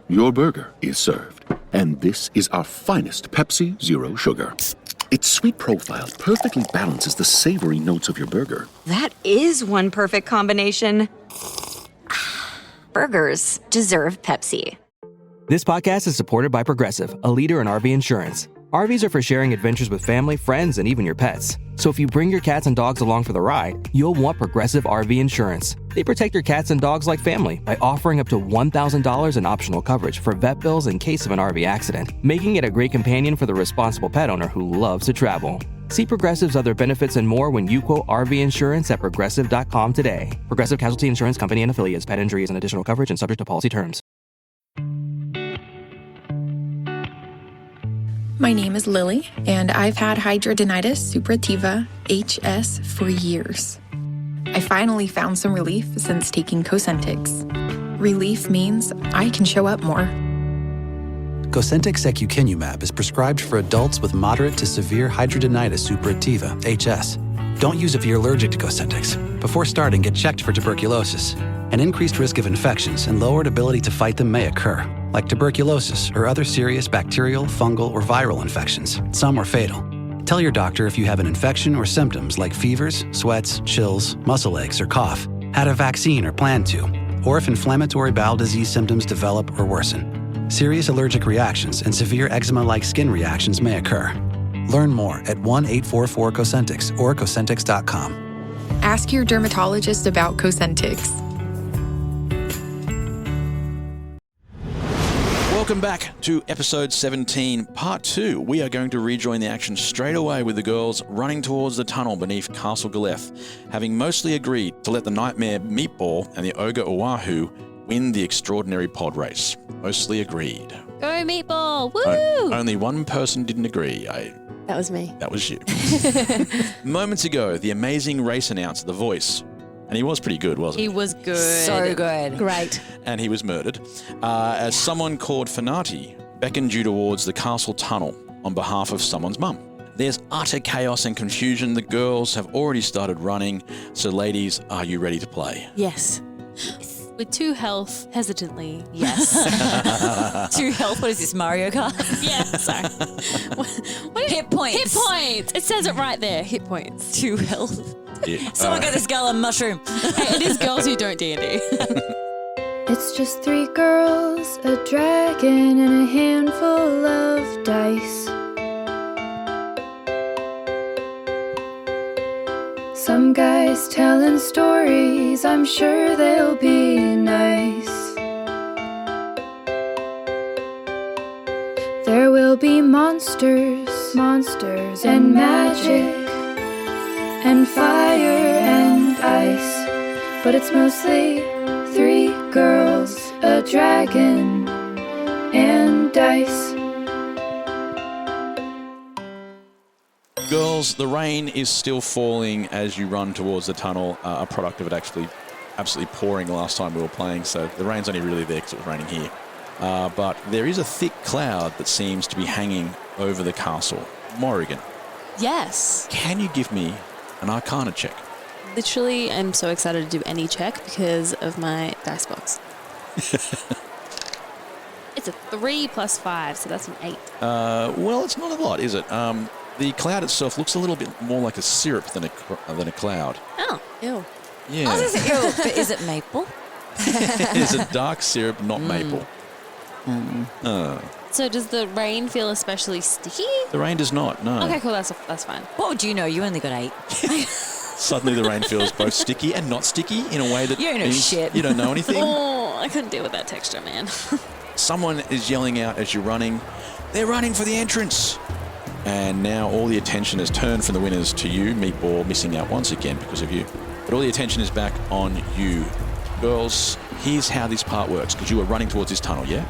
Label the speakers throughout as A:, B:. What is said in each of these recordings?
A: your burger is served. And this is our finest Pepsi Zero Sugar. Its sweet profile perfectly balances the savory notes of your burger.
B: That is one perfect combination. Burgers deserve Pepsi.
C: This podcast is supported by Progressive, a leader in RV insurance. RVs are for sharing adventures with family, friends, and even your pets. So if you bring your cats and dogs along for the ride, you'll want Progressive RV insurance. They protect your cats and dogs like family by offering up to $1,000 in optional coverage for vet bills in case of an RV accident, making it a great companion for the responsible pet owner who loves to travel. See Progressive's other benefits and more when you quote RV insurance at Progressive.com today. Progressive Casualty Insurance Company and Affiliates. Pet injury is an additional coverage and subject to policy terms.
D: My name is Lily, and I've had hidradenitis suppurativa, HS, for years. I finally found some relief since taking Cosentyx. Relief means I can show up more.
E: Cosentyx secukinumab is prescribed for adults with moderate to severe hidradenitis suppurativa, HS. Don't use if you're allergic to Cosentyx. Before starting, get checked for tuberculosis. An increased risk of infections and lowered ability to fight them may occur, like tuberculosis or other serious bacterial, fungal, or viral infections. Some are fatal. Tell your doctor if you have an infection or symptoms like fevers, sweats, chills, muscle aches, or cough, had a vaccine or plan to, or if inflammatory bowel disease symptoms develop or worsen. Serious allergic reactions and severe eczema-like skin reactions may occur. Learn more at 1-844-COSENTYX or Cosentyx.com.
D: Ask your dermatologist about Cosentyx.
F: Welcome back to episode 17, part 2. We are going to rejoin the action straight away with the girls running towards the tunnel beneath Castle Galeth, having mostly agreed to let the Nightmare Meatball and the Ogre Oahu win the extraordinary pod race. Mostly agreed.
G: Go Meatball! Woo!
F: Only one person didn't agree.
G: That was me.
F: That was you. Moments ago, the amazing race announcer, The Voice, and he was pretty good, wasn't he?
G: He was good.
H: So good.
G: Great.
F: And he was murdered. As someone called Fanati beckoned you towards the castle tunnel on behalf of someone's mum. There's utter chaos and confusion. The girls have already started running. So ladies, are you ready to play?
G: Yes. With 2 health, hesitantly, yes.
H: 2 health, what is this, Mario Kart?
G: Yeah, sorry. What
H: Hit points.
G: Hit points. It says it right there. Hit points.
H: 2 health.
F: Yeah.
H: Someone get this girl a mushroom.
G: Hey, it is girls who don't D&D.
I: It's just 3 girls, a dragon, and a handful of dice. Some guys telling stories, I'm sure they'll be nice. There will be monsters, and magic, and fire and ice. But it's mostly 3 girls, a dragon, and dice.
F: Girls, the rain is still falling as you run towards the tunnel, a product of it actually absolutely pouring last time we were playing, so the rain's only really there because it was raining here. But there is a thick cloud that seems to be hanging over the castle. Morrigan.
G: Yes.
F: Can you give me an Arcana check?
G: Literally, I'm so excited to do any check because of my dice box. It's a 3 plus 5, so that's an 8.
F: Well, it's not a lot, is it? The cloud itself looks a little bit more like a syrup than a cloud.
G: Oh, ew.
F: Yeah.
H: I was going to say, but is it maple?
F: It's a dark syrup, not maple.
G: So does the rain feel especially sticky?
F: The rain does not, no.
G: Okay, cool. That's fine.
H: What would you know? You only got 8.
F: Suddenly the rain feels both sticky and not sticky in a way that
H: You don't know shit.
F: You don't know anything.
G: Oh, I couldn't deal with that texture, man.
F: Someone is yelling out as you're running, they're running for the entrance. And now all the attention has turned from the winners to you, Meatball, missing out once again because of you. But all the attention is back on you. Girls, here's how this part works, because you are running towards this tunnel, yeah?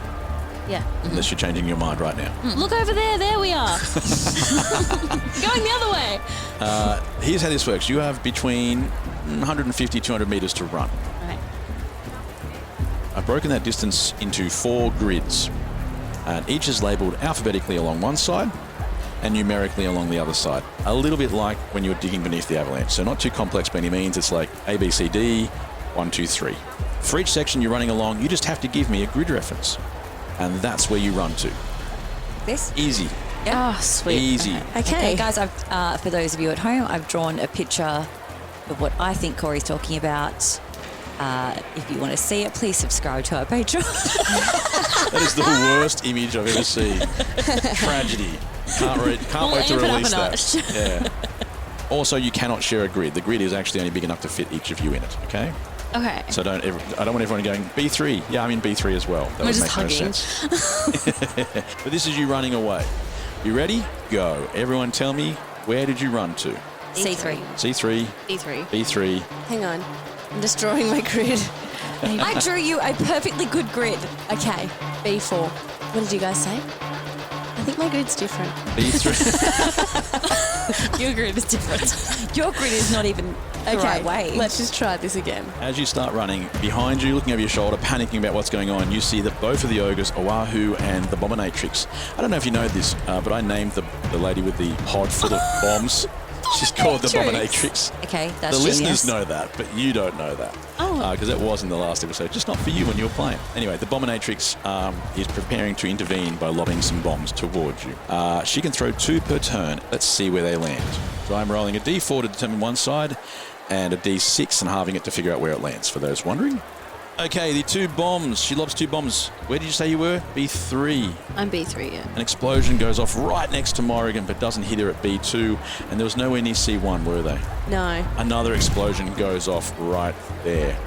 G: Yeah.
F: Unless you're changing your mind right now.
G: Look over there. There we are. Going the other way.
F: Here's how this works. You have between 150, 200 meters to run.
G: Okay.
F: I've broken that distance into 4 grids. And each is labeled alphabetically along one side and numerically along the other side. A little bit like when you're digging beneath the avalanche. So not too complex by any means. It's like A, B, C, D, 1, 2, 3. For each section you're running along, you just have to give me a grid reference. and that's where you run to.
H: This?
F: Easy.
G: Oh, sweet.
F: Easy.
H: Okay, guys, I've for those of you at home, I've drawn a picture of what I think Cory's talking about. If you want to see it, please subscribe to our Patreon.
F: That is the worst image I've ever seen. Tragedy. Can't wait to release that. Yeah. Also, you cannot share a grid. The grid is actually only big enough to fit each of you in it, okay?
G: Okay.
F: So I don't want everyone going, B3. Yeah, I'm in B3 as well. That
G: We're
F: would
G: just
F: make no
G: hugging.
F: sense. But this is you running away. You ready? Go. Everyone tell me, where did you run to?
H: C3.
F: C3,
G: E3.
F: B3.
G: Hang on. I'm just drawing my grid.
H: I drew you a perfectly good grid. Okay.
G: B4. What did you guys say? I think my grid's different.
F: B3.
H: Your grid is different. Your grid is not even the right way.
G: Let's just try this again.
F: As you start running, behind you, looking over your shoulder, panicking about what's going on, you see that both of the ogres, Oahu and the Bominatrix. I don't know if you know this, but I named the lady with the pod full of bombs. She's called the Bominatrix.
H: Okay, that's
F: The
H: genius.
F: listeners know that, but you don't know that.
G: Oh.
F: Because that was in the last episode, just not for you when you were playing. Anyway, the Bominatrix is preparing to intervene by lobbing some bombs towards you. She can throw 2 per turn. Let's see where they land. So I'm rolling a D4 to determine one side, and a D6 and halving it to figure out where it lands, for those wondering. Okay, the 2 bombs. She lobs 2 bombs. Where did you say you were? B3.
G: I'm B3, yeah.
F: An explosion goes off right next to Morrigan, but doesn't hit her at B2. And there was nowhere near C1, were they?
G: No.
F: Another explosion goes off right there.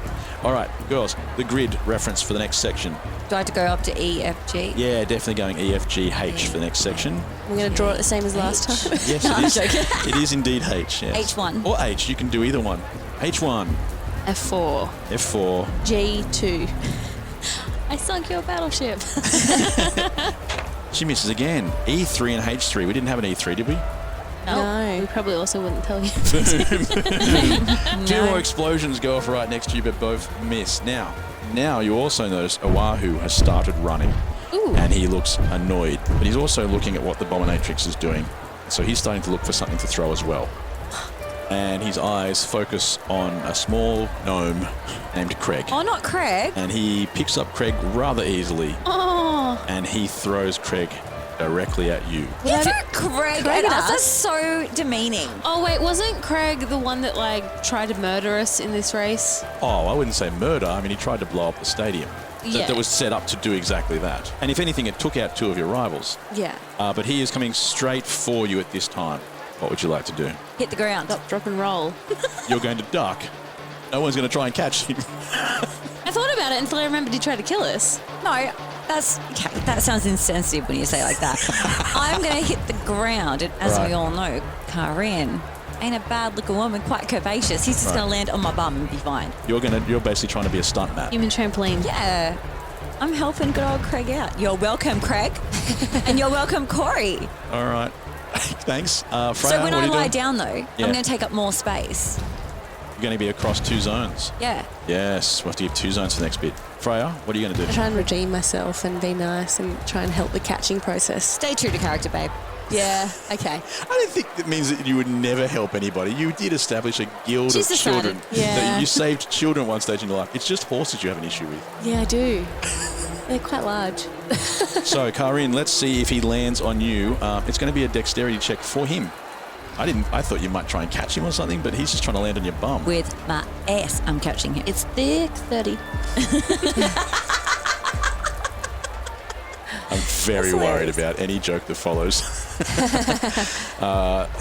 F: All right, girls, the grid reference for the next section.
H: Do I have to go up to E, F, G?
F: Yeah, definitely going E, F, G, H for the next section.
G: We're going to draw it the same as last time.
F: Yes,
H: No, I'm
F: it is.
H: joking.
F: It is indeed H, yes.
H: H1.
F: Or H, you can do either one. H1,
G: F4.
F: F4.
G: G2.
H: I sunk your battleship.
F: She misses again. E3 and H3. We didn't have an E3, did we?
G: No. We probably also wouldn't tell you.
F: 2 more explosions go off right next to you, but both miss. Now you also notice Oahu has started running.
G: Ooh.
F: And he looks annoyed. But he's also looking at what the Bominatrix is doing. So he's starting to look for something to throw as well. And his eyes focus on a small gnome named Craig.
H: Oh, not Craig.
F: And he picks up Craig rather easily.
G: Oh.
F: And he throws Craig directly at you.
H: You threw Craig
G: Craig
H: at
G: at
H: us?
G: us?
H: That's so demeaning.
G: Oh, wait, wasn't Craig the one that, tried to murder us in this race?
F: Oh, I wouldn't say murder. I mean, he tried to blow up the stadium.
G: Yeah.
F: That was set up to do exactly that. And if anything, it took out 2 of your rivals.
G: Yeah.
F: But he is coming straight for you at this time. What would you like to do?
H: Hit the ground.
G: Stop, drop, and roll.
F: You're going to duck. No one's going to try and catch him.
G: I thought about it until I remembered he tried to kill us.
H: No, that's okay. That sounds insensitive when you say it like that. I'm going to hit the ground, and as
F: Right.
H: we all know, Kaa'Riin ain't a bad-looking woman, quite curvaceous. He's just
F: Right.
H: going to land on my bum and be fine.
F: You're basically trying to be a stunt man.
G: Human trampoline.
H: Yeah, I'm helping good old Craig out. You're welcome, Craig, and you're welcome, Cory.
F: All right. Thanks. Freya,
H: So when
F: what
H: I
F: are you
H: lie
F: doing?
H: down, though,
F: Yeah.
H: I'm going to take up more space.
F: You're going to be across 2 zones.
H: Yeah.
F: Yes, we'll have to give 2 zones for the next bit. Freya, what are you going to
G: I
F: do?
G: try and redeem myself and be nice and try and help the catching process.
H: Stay true to character, babe.
G: Yeah, okay.
F: I don't think that means that you would never help anybody. You did establish a guild
G: She's
F: of children.
G: decided. Yeah.
F: That you saved children at one stage in your life. It's just horses you have an issue with.
G: Yeah, I do. They're quite large.
F: So, Kaa'Riin, let's see if he lands on you. It's going to be a dexterity check for him. I thought you might try and catch him or something, but he's just trying to land on your bum.
H: With my ass, I'm catching him.
G: It's thick 30.
F: I'm very worried about any joke that follows.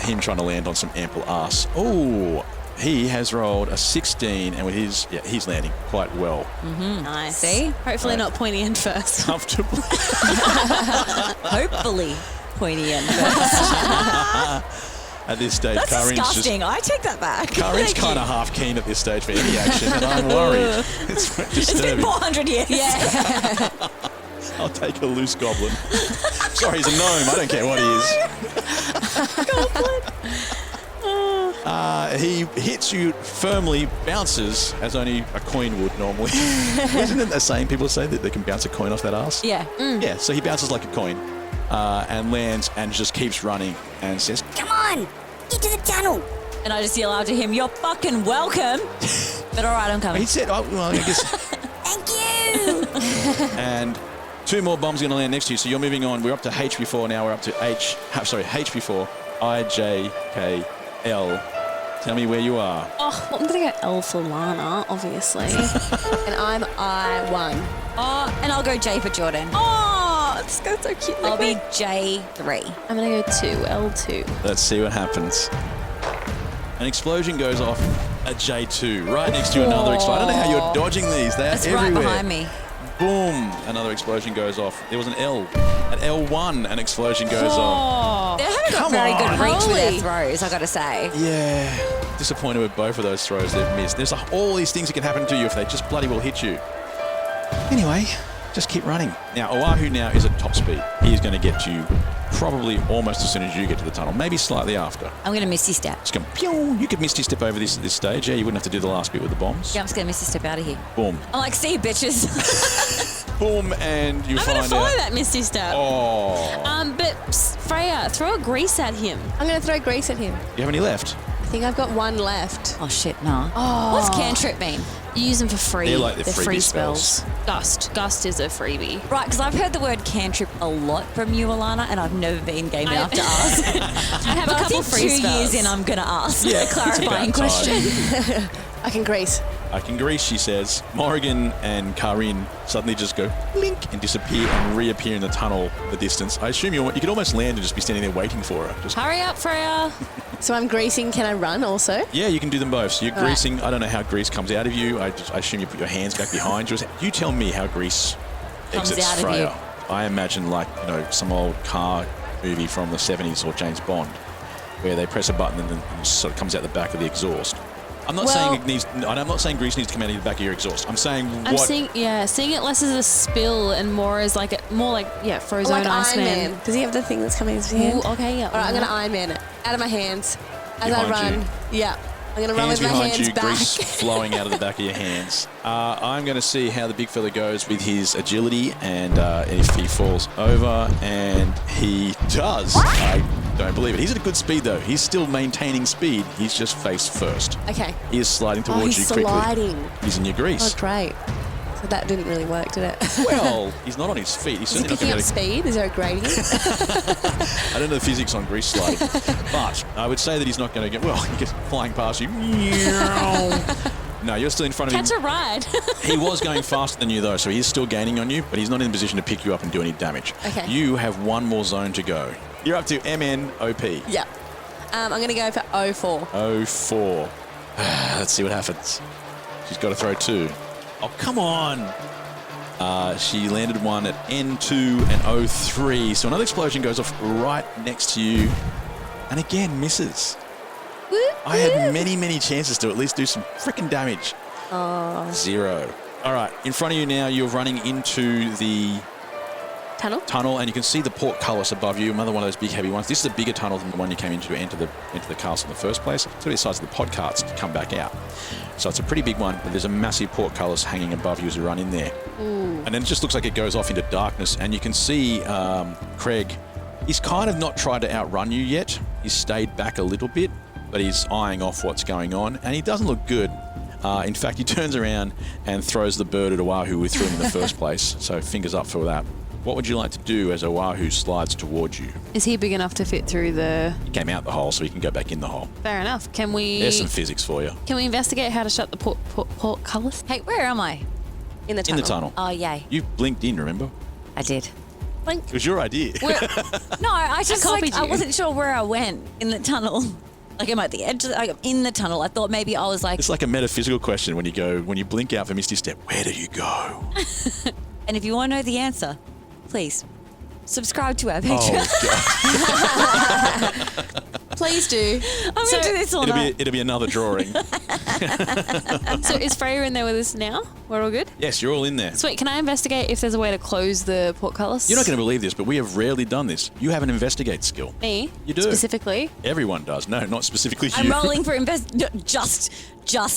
F: Him trying to land on some ample ass. Oh, he has rolled a 16, and with he's landing quite well.
H: Nice. See?
G: Hopefully not pointy end first.
F: Comfortably.
H: Hopefully pointy end first.
F: At this stage,
H: That's
F: Kaa'Riin's
H: disgusting. I take that back.
F: Kaa'Riin's kind of half keen at this stage for any action, and I'm worried. It's
H: It's been
F: disturbing.
H: 400 years.
G: Yeah.
F: I'll take a loose goblin. Sorry, he's a gnome. I don't care what he is. He hits you firmly, bounces, as only a coin would normally. Isn't it the same? People say that they can bounce a coin off that ass?
H: Yeah.
F: Yeah, so he bounces like a coin and lands and just keeps running and says,
H: Come on, into the tunnel. And I just yell out to him, you're fucking welcome. But all right, I'm coming.
F: he said, oh, well, I guess.
H: Thank you.
F: And 2 more bombs going to land next to you, so you're moving on. We're up to H before, now we're up to H before I, J, K, L. Tell me where you are.
G: Oh, well, I'm going to go L for Lana, obviously.
J: And I'm I1.
H: Oh, and I'll go J for Jordan.
G: Oh, this guy's so cute.
H: I'll be J3.
G: I'm going to go 2, L2.
F: Let's see what happens. An explosion goes off at J2, right next to another explosion. I don't know how you're dodging these. They're
H: That's
F: everywhere.
H: right behind me.
F: Boom, another explosion goes off. There was an L. At L1, an explosion goes off.
H: They haven't got very good reach with their throws, I got to say.
F: Yeah, disappointed with both of those throws they've missed. There's all these things that can happen to you if they just bloody well hit you. Anyway, just keep running. Now, Oahu now is at top speed. He is going to get you probably almost as soon as you get to the tunnel, maybe slightly after.
H: I'm going to Misty Step.
F: Just go, pew! You could Misty Step over this at this stage. Yeah, you wouldn't have to do the last bit with the bombs.
H: Yeah, I'm just going to Misty Step out of here.
F: Boom.
H: I'm like, see you, bitches.
F: Boom, and you
G: I'm
F: find
G: going to follow
F: out.
G: that Misty Step.
F: Oh.
G: But Freya, throw a grease at him.
J: I'm going to throw grease at him.
F: You have any left?
J: I think I've got 1 left.
H: Oh, shit, nah. Oh. What's cantrip mean?
G: You use them for free.
F: They're like the freebie spells.
G: Gust is a freebie.
H: Right, because I've heard the word cantrip a lot from you, Alana, and I've never been game enough to ask.
G: I have
H: But
G: a couple free
H: 2
G: spells.
H: years in, I'm going to ask
F: Yeah,
H: a clarifying
F: it's about
H: question.
J: I can grease.
F: I can grease, she says. Morrigan and Kaa'Riin suddenly just go blink and disappear and reappear in the tunnel the distance. I assume you could almost land and just be standing there waiting for her. Just
G: Hurry up, Freya.
J: So I'm greasing. Can I run also?
F: Yeah, you can do them both. So you're
J: All right.
F: greasing. I don't know how grease comes out of you. I assume you put your hands back behind you. You tell me how grease
H: Comes
F: exits
H: out of
F: Freya.
H: you.
F: I imagine like, some old car movie from the 70s or James Bond where they press a button and then it sort of comes out the back of the exhaust. I'm not saying grease needs to come out of the back of your exhaust. I'm saying
G: Seeing it less as a spill and more as Frozone
J: Like Iron
G: Iceman.
J: Man. Does he have the thing that's coming into his hand?
G: Ooh, okay, yeah.
J: All right, I'm going to Iron Man it. Out of my hands. As I
F: Behind
J: run.
F: you.
J: Yeah. I'm going to run
F: hands
J: with my
F: behind
J: hands
F: you,
J: back.
F: grease flowing out of the back of your hands. I'm going to see how the big fella goes with his agility and if he falls over, and he does. I don't believe it. He's at a good speed, though. He's still maintaining speed. He's just face first.
J: Okay.
F: He is sliding towards you
J: he's
F: quickly.
J: sliding.
F: He's in your grease.
J: Oh, great. So that didn't really work, did it?
F: Well, he's not on his feet. He's
J: Is he
F: certainly not
J: picking
F: going
J: up
F: to
J: speed? Is there a gradient?
F: I don't know the physics on grease sliding, but I would say that he's not going to get, he gets flying past you. No, you're still in front of him.
G: Catch a ride.
F: He was going faster than you, though, so he's still gaining on you, but he's not in a position to pick you up and do any damage.
J: Okay.
F: You have 1 more zone to go. You're up to MNOP.
J: Yeah. I'm going to go for 04.
F: 04. Let's see what happens. She's got to throw 2. Oh, come on. She landed 1 at N2 and 03. So another explosion goes off right next to you and again misses. I had many, many chances to at least do some freaking damage. 0. All right, in front of you now, you're running into the tunnel, and you can see the portcullis above you, another one of those big heavy ones. This is a bigger tunnel than the one you came into to enter the castle in the first place. It's the size of the pod carts to come back out. So it's a pretty big one, but there's a massive portcullis hanging above you as you run in there. Ooh. And then it just looks like it goes off into darkness, and you can see Craig. He's kind of not tried to outrun you yet. He's stayed back a little bit, but he's eyeing off what's going on, and he doesn't look good. In fact, he turns around and throws the bird at Oahu who threw him in the first place. So fingers up for that. What would you like to do as Oahu slides towards you?
G: Is he big enough to fit through the...
F: He came out the hole, so he can go back in the hole.
G: Fair enough. Can we...
F: There's some physics for you.
G: Can we investigate how to shut the portcullis?
H: Hey, where am I?
J: In the tunnel.
F: In the tunnel.
H: Oh, yay.
F: You blinked in, remember?
H: I did.
F: It was your idea.
H: No, I just
G: copied
H: I
G: you.
H: wasn't sure where I went in the tunnel. Like, I'm at the edge, I'm in the tunnel. I thought maybe I was like...
F: It's like a metaphysical question when you blink out for Misty Step. Where do you go?
H: And if you want to know the answer, please subscribe to our Patreon.
F: Oh, God.
J: Please do.
H: I'm going to do this all night.
F: It'll be another drawing.
G: So is Freya in there with us now? We're all good?
F: Yes, you're all in there.
G: Sweet. Can I investigate if there's a way to close the portcullis?
F: You're not going to believe this, but we have rarely done this. You have an investigate skill.
G: Me?
F: You do.
G: Specifically?
F: Everyone does. No, not specifically you.
H: I'm rolling for just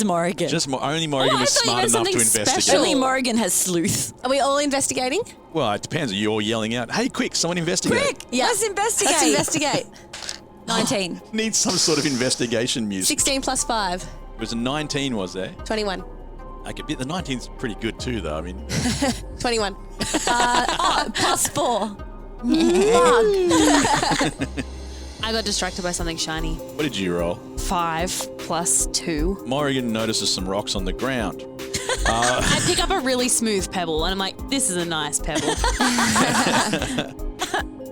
H: Morrigan.
F: Only Morrigan was
G: thought you
F: smart
G: meant
F: enough to
G: something
F: investigate.
G: special.
H: Only Morrigan has sleuth.
J: Are we all investigating?
F: Well, it depends. You're yelling out, "Hey, quick! Someone investigate!"
H: Quick, let's investigate.
J: Let's investigate.
H: 19.
F: Needs some sort of investigation music.
J: 16 plus 5.
F: It was a 19, was there?
J: 21.
F: Okay, the 19's pretty good too, though. I mean,
J: 21.
H: +4.
G: I got distracted by something shiny.
F: what did you roll?
G: 5 plus 2.
F: Morrigan notices some rocks on the ground.
G: I pick up a really smooth pebble and I'm like, this is a nice pebble.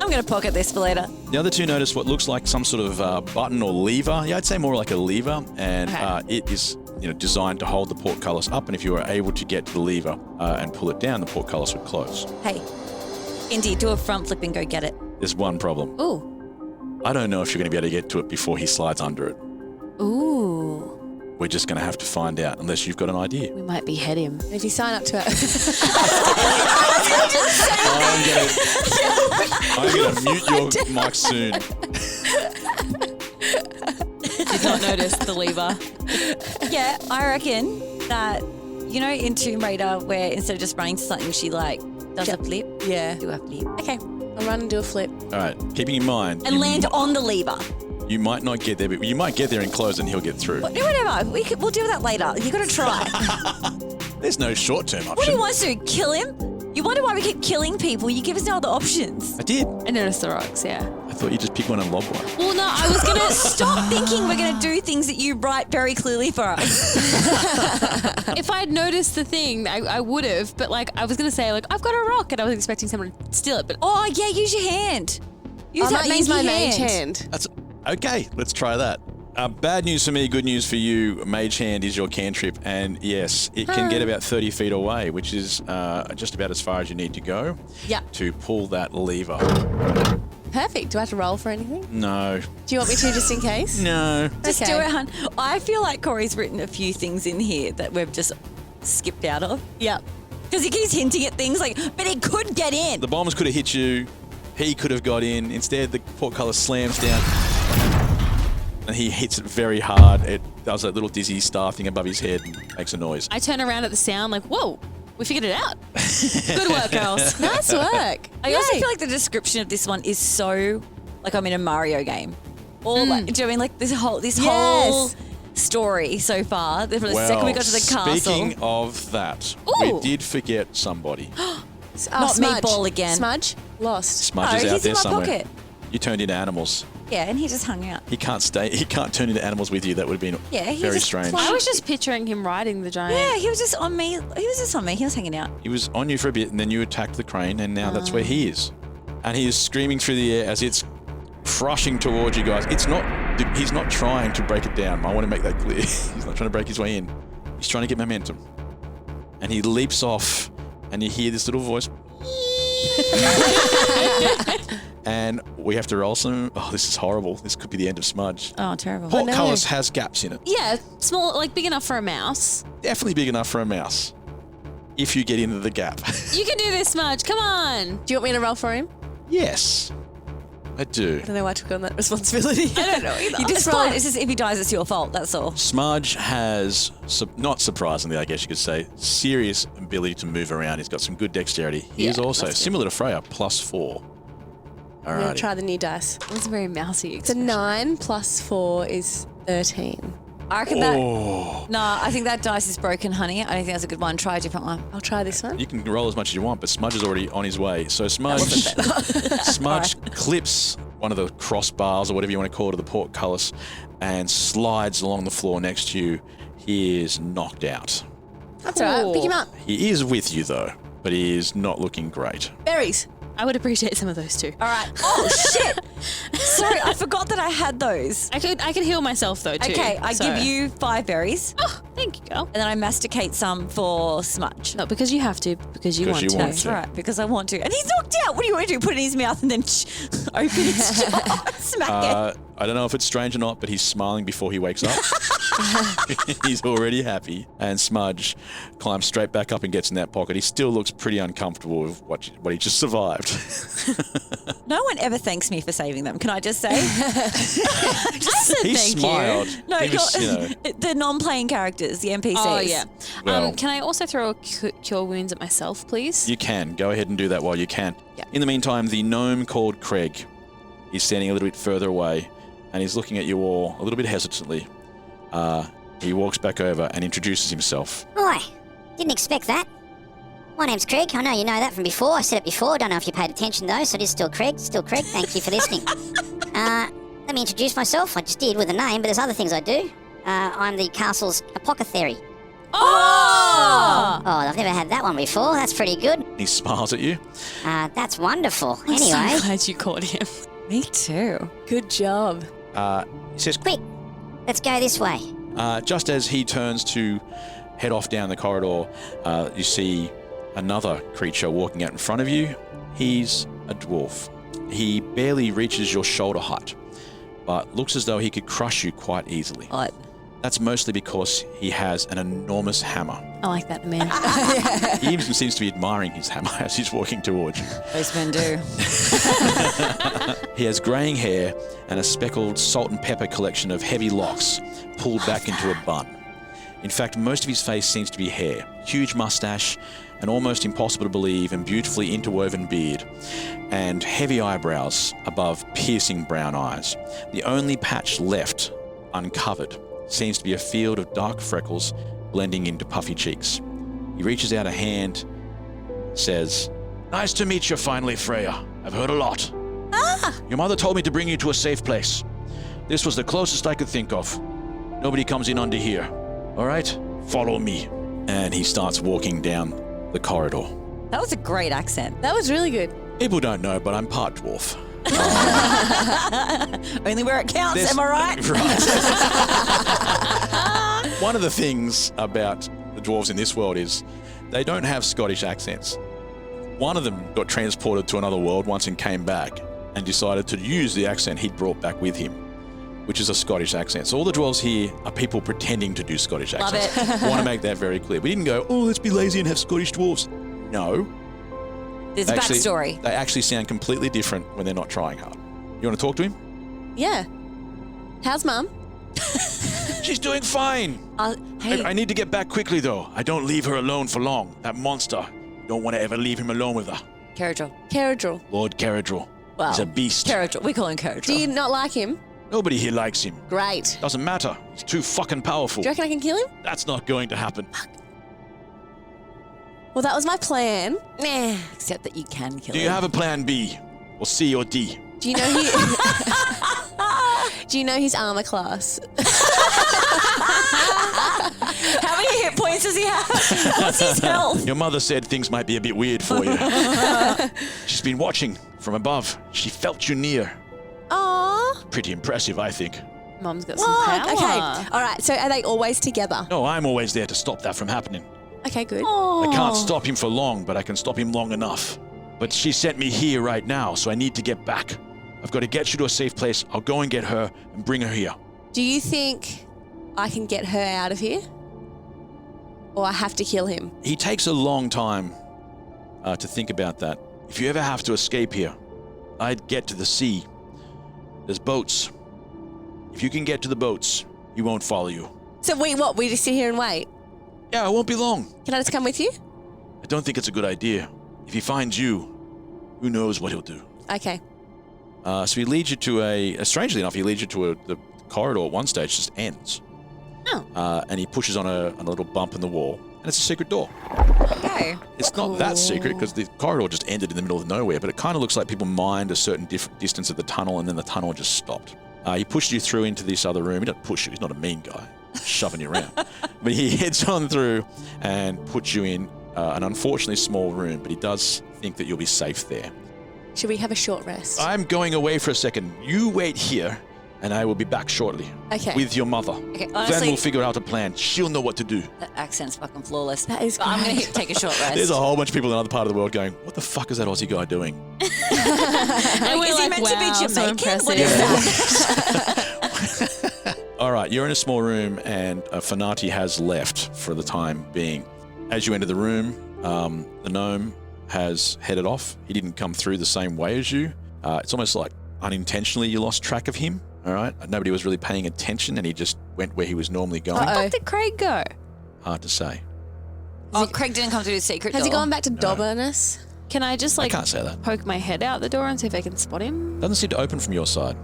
H: I'm going to pocket this for later.
F: The other two notice what looks like some sort of button or lever. Yeah, I'd say more like a lever, and it is designed to hold the portcullis up. And if you were able to get to the lever and pull it down, the portcullis would close.
H: Hey, Indy, do a front flip and go get it.
F: There's one problem.
G: Ooh.
F: I don't know if you're going to be able to get to it before he slides under it.
G: Ooh.
F: We're just going to have to find out, unless you've got an idea.
G: We might behead him.
J: If you sign up to it.
F: I'm going to mute your mic soon.
G: Did not notice the lever.
H: Yeah, I reckon that, in Tomb Raider, where instead of just running to something, she does a flip.
J: Yeah.
H: Do a flip.
J: Okay. I'll run and do a flip.
F: All right, keeping in mind.
H: And land on the lever.
F: You might not get there, but you might get there and close and he'll get through.
H: Whatever. We'll do that later. You got to try.
F: There's no short-term option.
H: What do you want to do? Kill him? You wonder why we keep killing people. You give us no other options.
F: I did.
G: I noticed the rocks, yeah.
F: I thought you'd just pick one and lob one.
G: Well, no, I was going to
H: Stop thinking we're going to do things that you write very clearly for us.
G: If I'd noticed the thing, I would have. But, I was going to say, I've got a rock, and I was expecting someone to steal it. But
H: Oh, yeah, use your hand.
J: I might use my mage hand.
F: That's okay. Let's try that. Bad news for me, good news for you. Mage Hand is your cantrip, and yes, it can get about 30 feet away, which is just about as far as you need to go to pull that lever.
J: Perfect. Do I have to roll for anything?
F: No.
J: Do you want me to just in case?
F: No.
H: Just do it, hun. I feel like Cory's written a few things in here that we've just skipped out of.
J: Yep.
H: Because he keeps hinting at things but he could get in.
F: The bombs could have hit you. He could have got in. Instead, the portcullis slams down. And he hits it very hard. It does that little dizzy star thing above his head and makes a noise.
G: I turn around at the sound whoa, we figured it out. Good work, girls.
J: Nice work.
H: I also feel like the description of this one is so I'm in a Mario game. Or do you know what I mean? This whole story so far. From the second we got to the castle.
F: Speaking of that, we did forget somebody.
H: Not
J: Smudge.
H: Meatball again.
J: Smudge? Lost.
F: Smudge is out
H: he's
F: there
H: in my
F: somewhere.
H: pocket.
F: You turned into animals.
H: Yeah, and he just hung out.
F: He can't stay. He can't turn into animals with you. That would have been very strange.
G: I was just picturing him riding the giant.
H: Yeah, he was just on me. He was hanging out.
F: He was on you for a bit, and then you attacked the crane, and now that's where he is. And he is screaming through the air as it's crushing towards you guys. He's not trying to break it down. I want to make that clear. He's not trying to break his way in. He's trying to get momentum. And he leaps off, and you hear this little voice. And we have to roll some. Oh, this is horrible. This could be the end of Smudge.
H: Oh, terrible.
F: Portcullis has gaps in it.
G: Yeah, small, big enough for a mouse.
F: Definitely big enough for a mouse. If you get into the gap.
G: You can do this, Smudge. Come on.
J: Do you want me to roll for him?
F: Yes, I do.
J: I don't know why I took on that responsibility.
H: I don't know either.
J: You just
H: It's fine.
J: roll.
H: It's just if he dies, it's your fault. That's all.
F: Smudge has, not surprisingly, I guess you could say, serious ability to move around. He's got some good dexterity. He is also, similar to Freya, +4.
J: I'm going
F: Alrighty.
J: to try the new dice.
G: It was a very mousy
J: It's a
G: expression.
J: 9 plus 4 is 13.
H: I reckon that. No, I think that dice is broken, honey. I don't think that's a good one. Try a different one.
J: I'll try this one.
F: You can roll as much as you want, but Smudge is already on his way. So Smudge clips one of the crossbars or whatever you want to call it of the portcullis and slides along the floor next to you. He is knocked out.
J: That's all right. Pick him up.
F: He is with you though, but he is not looking great.
J: Berries.
G: I would appreciate some of those too.
H: All right. Oh, shit. Sorry, I forgot that I had those.
G: I could heal myself though too.
H: Okay, I give you 5 berries.
G: Oh, thank you, girl.
H: And then I masticate some for Smudge.
G: Not because you have to, because you
F: Because
G: want
F: you
G: to.
F: want
H: That's
F: to.
H: right, because I want to. And he's knocked out. What do you want to do? Put it in his mouth and then open his jaw? Smack it.
F: I don't know if it's strange or not, but he's smiling before he wakes up. He's already happy. And Smudge climbs straight back up and gets in that pocket. He still looks pretty uncomfortable with what he just survived.
H: No one ever thanks me for saving them. Can I just say?
F: He smiled.
H: No,
F: He was,
H: the non-playing characters, the NPCs.
G: Oh yeah.
F: Well-
G: Can I also throw a cure wounds at myself, please?
F: You can. Go ahead and do that while you can.
G: Yeah.
F: In the meantime, the gnome called Craig is standing a little bit further away and he's looking at you all a little bit hesitantly. He walks back over and introduces himself.
K: Oi, Didn't expect that. My name's Craig. I know you know that from before. I said it before. I don't know if you paid attention, though, so it is still Craig. Still Craig. Thank you for listening. Let me introduce myself. I just did with a name, but there's other things I do. I'm the castle's apothecary.
G: Oh!
K: Oh, I've never had that one before. That's pretty good.
F: He smiles at you.
K: That's wonderful.
G: I'm
K: Anyway,
G: so glad you caught him.
H: Me too.
J: Good job.
F: He says,
K: quick, let's go this way.
F: just as he turns to head off down the corridor, you see another creature walking out in front of you. He's a dwarf. He barely reaches your shoulder height, but looks as though he could crush you quite easily.
H: What?
F: That's mostly because he has an enormous hammer.
G: I like that man.
F: He even seems to be admiring his hammer as he's walking towards you.
H: Most men do.
F: He has greying hair and a speckled salt and pepper collection of heavy locks pulled back into a bun. In fact, most of his face seems to be hair, huge mustache, an almost impossible to believe and beautifully interwoven beard, and heavy eyebrows above piercing brown eyes. The only patch left uncovered seems to be a field of dark freckles blending into puffy cheeks. He reaches out a hand, says, "Nice to meet you finally, Freya. I've heard a lot. Your mother told me to bring you to a safe place. This was the closest I could think of. Nobody comes in under here. All right? Follow me." And he starts walking down the corridor.
H: That was a great accent.
J: That was really good.
F: People don't know, but I'm part dwarf.
H: Only where it counts,
F: This-
H: am I right?
F: Right. One of the things about the dwarves in this world is they don't have Scottish accents. One of them got transported to another world once and came back and decided to use the accent he'd brought back with him, which is a Scottish accent. So all the dwarves here are people pretending to do Scottish
H: Love
F: accents. I want to make that very clear. We didn't go, oh, let's be lazy and have Scottish dwarves. No.
H: There's a backstory.
F: They actually sound completely different when they're not trying hard. You want to talk to him?
J: Yeah. How's Mum?
F: She's doing fine.
H: Hey,
F: I need to get back quickly, though. I don't leave her alone for long. That monster. Don't want to ever leave him alone with her.
H: Caradril.
J: Caradril.
F: Lord Caradril.
H: Wow.
F: He's a beast.
H: Caradril. We call him Caradril.
J: Do you not like him?
F: Nobody here likes him.
J: Great.
F: Doesn't matter. He's too fucking powerful.
J: Do you reckon I can kill him?
F: That's not going to happen.
J: Well, that was my plan.
H: Nah. Except that you can kill
F: Do
H: him.
F: you have a plan B? Or C or D?
J: Do you know he... Do you know his armor class?
H: How many hit points does he have? What's his health?
F: Your mother said things might be a bit weird for you. She's been watching from above. She felt you near.
J: Aww.
F: Pretty impressive, I think.
G: Mum's got some power.
J: Okay. All right. So are they always together?
F: No, I'm always there to stop that from happening.
J: Okay, good.
F: I can't stop him for long, but I can stop him long enough. But she sent me here right now, so I need to get back. I've got to get you to a safe place. I'll go and get her and bring her here.
J: Do you think I can get her out of here? Or I have to kill him?
F: He takes a long time to think about that. If you ever have to escape here, I'd get to the sea. There's boats. If you can get to the boats, he won't follow you.
J: So we just sit here and wait?
F: Yeah, it won't be long.
J: Can I just come with you?
F: I don't think it's a good idea. If he finds you, who knows what he'll do.
J: Okay.
F: So he leads you to strangely enough, he leads you to the corridor at one stage, just ends.
G: Oh.
F: And he pushes on a little bump in the wall, and it's a secret door.
H: Okay.
F: It's not that secret because the corridor just ended in the middle of nowhere, but it kind of looks like people mined a certain distance of the tunnel, and then the tunnel just stopped. He pushed you through into this other room. He doesn't push you, he's not a mean guy, shoving you around. But he heads on through and puts you in an unfortunately small room, but he does think that you'll be safe there.
J: Should we have a short rest?
F: I'm going away for a second. You wait here, and I will be back shortly.
J: Okay.
F: With your mother.
H: Okay,
F: Then
H: honestly,
F: we'll figure out a plan. She'll know what to do.
H: that accent's fucking flawless.
J: That is
H: But I'm going
J: great.
H: to take a short rest.
F: There's a whole bunch of people in another part of the world going, what the fuck is that Aussie guy doing?
G: And
H: Is he meant to be Jamaican? What is that?
F: All right, you're in a small room, and Fanati has left for the time being. As you enter the room, the gnome has headed off. He didn't come through the same way as you. It's almost like unintentionally you lost track of him. All right, nobody was really paying attention, and he just went where he was normally going.
G: Where did Craig go?
F: Hard to say.
H: Oh, Craig didn't come through the secret
J: Has
H: door.
J: he gone back to Dobbernus?
G: Can I just
F: I can't say that.
G: poke my head out the door and see if I can spot him?
F: Doesn't seem to open from your side.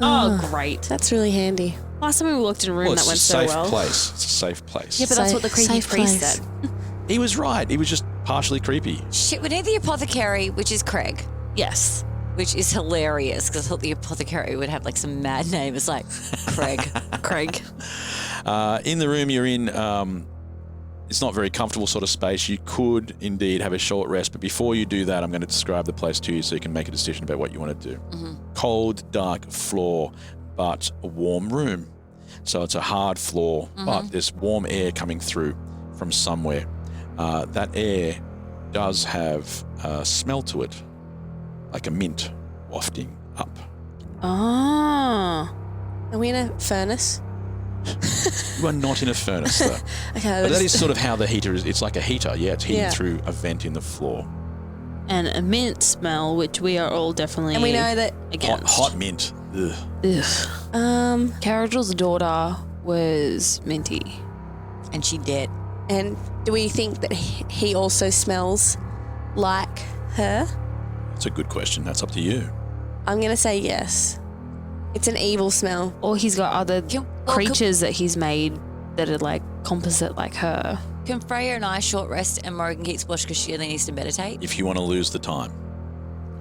G: Oh, great.
J: That's really handy.
G: Last time we walked in a room
F: Well,
G: that
F: it's
G: went
F: a
G: so
F: safe
G: well.
F: place. It's a safe place.
G: Yeah, but that's what the creepy
J: Safe
G: priest
J: place.
G: said.
F: He was right. He was just partially creepy.
H: Shit, we need the apothecary, which is Craig.
G: Yes.
H: Which is hilarious because I thought the apothecary would have like some mad name. It's like Craig.
G: Craig.
F: In the room you're in, it's not very comfortable sort of space. You could indeed have a short rest, but before you do that, I'm going to describe the place to you so you can make a decision about what you want to do. Cold, dark floor, but a warm room. So it's a hard floor, but there's warm air coming through from somewhere. That air does have a smell to it, like a mint wafting up.
G: Ah.
J: Are we in a furnace?
F: You are not in a furnace, though.
J: Okay,
F: But that is sort of how the heater is. It's like a heater. Yeah, it's heating
J: Yeah.
F: through a vent in the floor.
G: And a mint smell, which we are all definitely
J: and we know that.
G: against.
F: Hot mint. Ugh.
G: Carrigel's daughter was minty.
H: And she did.
J: And do we think that he also smells like her?
F: That's a good question. That's up to you.
J: I'm going to say yes. It's an evil smell.
G: Or he's got other creatures that he's made that are like composite like her.
H: Can Freya and I short rest and Morrigan keeps watch because she only needs to meditate?
F: If you want to lose the time.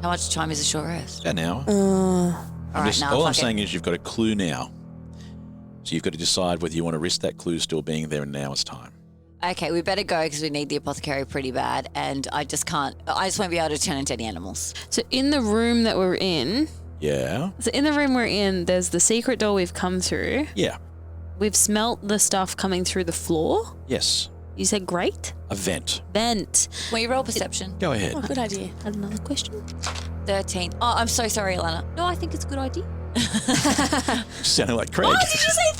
H: How much time is a short rest?
F: An hour.
H: All right,
F: All I'm saying is you've got a clue now. So you've got to decide whether you want to risk that clue still being there in an hour's time.
H: Okay, we better go because we need the apothecary pretty bad, and I just won't be able to turn into any animals.
G: So in the room that we're in,
F: Yeah.
G: there's the secret door we've come through.
F: Yeah.
G: We've smelt the stuff coming through the floor.
F: Yes.
G: You said great?
F: A vent.
G: Vent.
H: Will you roll perception?
F: Go ahead.
J: Oh, good idea.
G: Had another question?
H: 13. Oh, I'm so sorry, Alana. No, I think it's a good idea.
F: Sounding like Craig.
H: Oh, did you say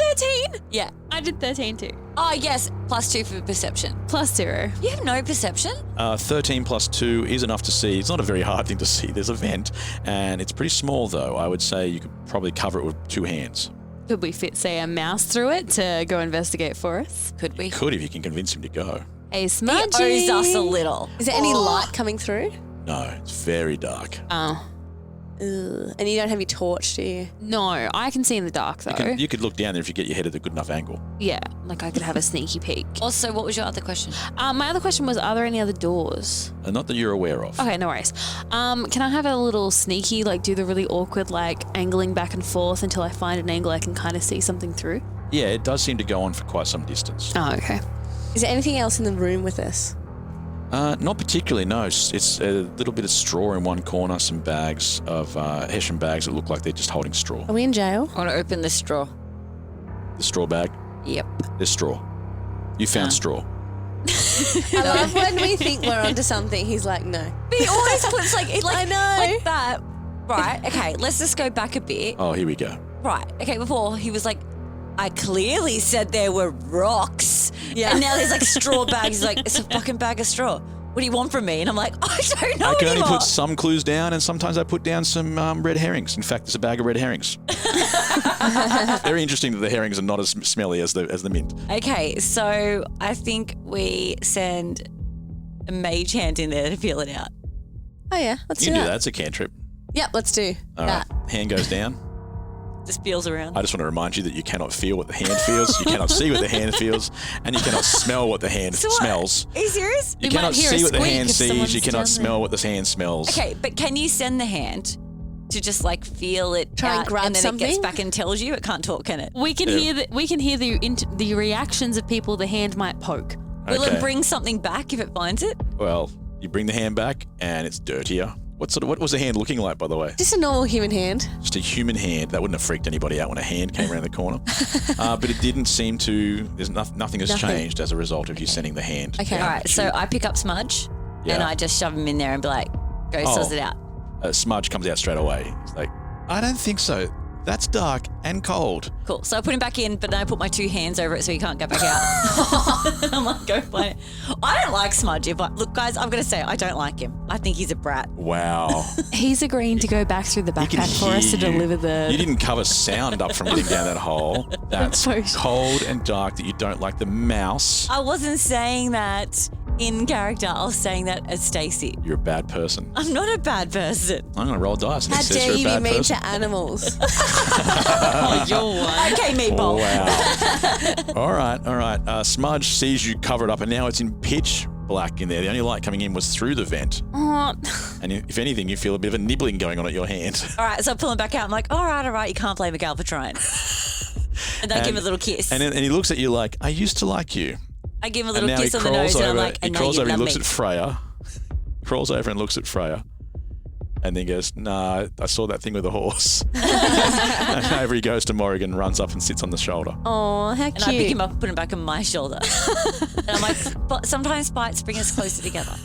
H: 13? Yeah.
G: I did 13 too.
H: Oh, yes. +2 for perception.
G: +0.
H: You have no perception?
F: 13 plus 2 is enough to see. It's not a very hard thing to see. There's a vent, and it's pretty small, though. I would say you could probably cover it with 2 hands.
G: Could we fit, say, a mouse through it to go investigate for us?
H: Could we?
F: Could if you can convince him to go.
G: Hey, Smudgy.
H: He owes us a little.
J: Is there any light coming through?
F: No, it's very dark.
G: Oh.
J: Ugh. And you don't have your torch, do you?
G: No, I can see in the dark, though.
F: You could look down there if you get your head at a good enough angle.
G: Yeah, like I could have a sneaky peek.
H: Also, what was your other question?
G: My other question was, are there any other doors?
F: Not that you're aware of.
G: Okay, no worries. Can I have a little sneaky, like do the really awkward, like angling back and forth until I find an angle I can kind of see something through?
F: Yeah, it does seem to go on for quite some distance.
G: Oh, okay.
J: Is there anything else in the room with us?
F: Not particularly, no. It's a little bit of straw in one corner, some bags of Hessian bags that look like they're just holding straw.
J: Are we in jail?
H: I want to open the straw.
F: The straw bag?
H: Yep.
F: There's straw. You found straw.
J: I love when we think we're onto something. He's like, no.
H: But he always puts like
J: I know.
H: like that. Right. Okay. Let's just go back a bit.
F: Oh, here we go.
H: Right. Okay. Before he was like, I clearly said there were rocks.
J: Yeah.
H: And now there's like straw bags. He's like, it's a fucking bag of straw. What do you want from me? And I'm like, I don't know
F: I can
H: anymore.
F: only put some clues down, and sometimes I put down some red herrings. In fact, there's a bag of red herrings. Very interesting that the herrings are not as smelly as the mint.
H: Okay, so I think we send a mage hand in there to feel it out.
J: Oh, yeah. Let's
F: You
J: do
F: can
J: that.
F: do that. It's a cantrip.
J: Yep, let's do
F: All
J: that.
F: right. Hand goes down.
H: Just feels around.
F: I just want to remind you that you cannot feel what the hand feels, you cannot see what the hand feels, and you cannot smell what the hand
H: So what?
F: smells.
H: Are you serious?
F: You
G: You might
F: cannot
G: hear a
F: see what the
G: squeak
F: hand
G: if
F: sees,
G: someone's
F: you cannot
G: down
F: smell
G: there.
F: what the hand smells.
H: Okay, but can you send the hand to just like feel it
J: Try and
H: out,
J: grab
H: and then it gets
J: something?
H: back and tells you? It can't talk, can it?
G: We can hear the reactions of people the hand might poke.
H: Will
F: Okay.
H: it bring something back if it finds it?
F: Well, you bring the hand back, and it's dirtier. What was the hand looking like, by the way?
J: Just a normal human hand.
F: Just a human hand. That wouldn't have freaked anybody out when a hand came around the corner. But it didn't seem to. There's nothing has
J: Nothing.
F: changed as a result of you sending the hand.
J: Okay.
F: down
H: All right,
F: the
H: so
F: tube.
H: I pick up Smudge and
F: Yeah.
H: I just shove him in there and be like, go suss it out.
F: Smudge comes out straight away. It's like, I don't think so. That's dark and cold.
H: Cool. So I put him back in, but then I put my 2 hands over it so he can't go back out. I'm like, go find it. I don't like Smudge. But look, guys, I'm going to say I don't like him. I think he's a brat.
F: Wow.
G: He's agreeing to go back through the
F: He can
G: backpack for us to
F: hear you.
G: deliver the.
F: You didn't cover sound up from getting down that hole. That's cold and dark that you don't like the mouse.
H: I wasn't saying that in character. I was saying that as Stacey.
F: You're a bad person.
H: I'm not a bad person.
F: I'm going to roll dice. And
J: How
F: it says
J: dare
F: you're a
J: you be
F: bad
J: mean
F: person.
J: to animals?
G: Oh, you're one.
H: Okay, meatball.
F: Wow. All right. Smudge sees you covered up, and now it's in pitch black in there. The only light coming in was through the vent.
G: Oh.
F: And if anything, you feel a bit of a nibbling going on at your hand.
H: All right, so I pull him back out. I'm like, all right, you can't blame a gal for trying. And I give him a little kiss.
F: And he looks at you like, I used to like you.
H: I give him a little kiss on the nose and I'm like,
F: he crawls over and looks at Freya. Crawls over and looks at Freya. And then goes, nah, I saw that thing with the horse. And over he goes to Morrigan, runs up and sits on the shoulder.
G: Oh, how cute.
H: And I pick him up and put him back on my shoulder. And I'm like, but sometimes bites bring us closer together.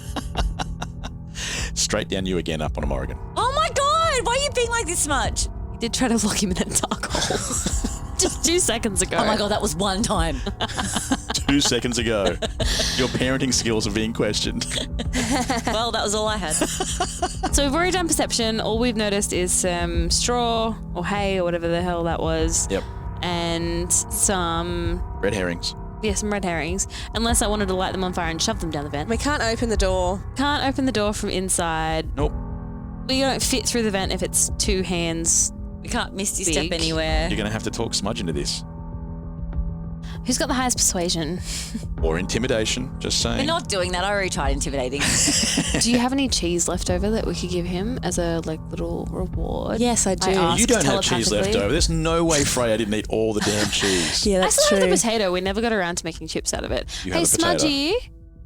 F: Straight down you again, up on a Morrigan.
H: Oh my God, why are you being like this much?
G: You did try to lock him in a dark hole. Just 2 seconds ago.
H: Oh my God, that was one time.
F: 2 seconds ago. Your parenting skills are being questioned.
H: Well, that was all I had.
G: So we've already done perception. All we've noticed is some straw or hay or whatever the hell that was.
F: Yep.
G: And some...
F: Red herrings.
G: Yeah, some red herrings. Unless I wanted to light them on fire and shove them down the vent.
J: We can't open the door.
G: Can't open the door from inside.
F: Nope.
G: We don't fit through the vent if it's 2 hands.
H: We can't misty
G: Big.
H: step anywhere.
F: You're going to have to talk Smudge into this.
G: Who's got the highest persuasion?
F: Or intimidation, just saying.
H: We're not doing that. I already tried intimidating.
G: Do you have any cheese left over that we could give him as a little reward?
J: Yes, I do.
G: asked
F: You don't have cheese left
G: telepathically.
F: over. There's no way Freya didn't eat all the damn cheese.
J: Yeah,
G: I
J: that's
G: still
J: true.
G: have the potato. We never got around to making chips out of it.
F: You
G: Hey,
F: have a potato.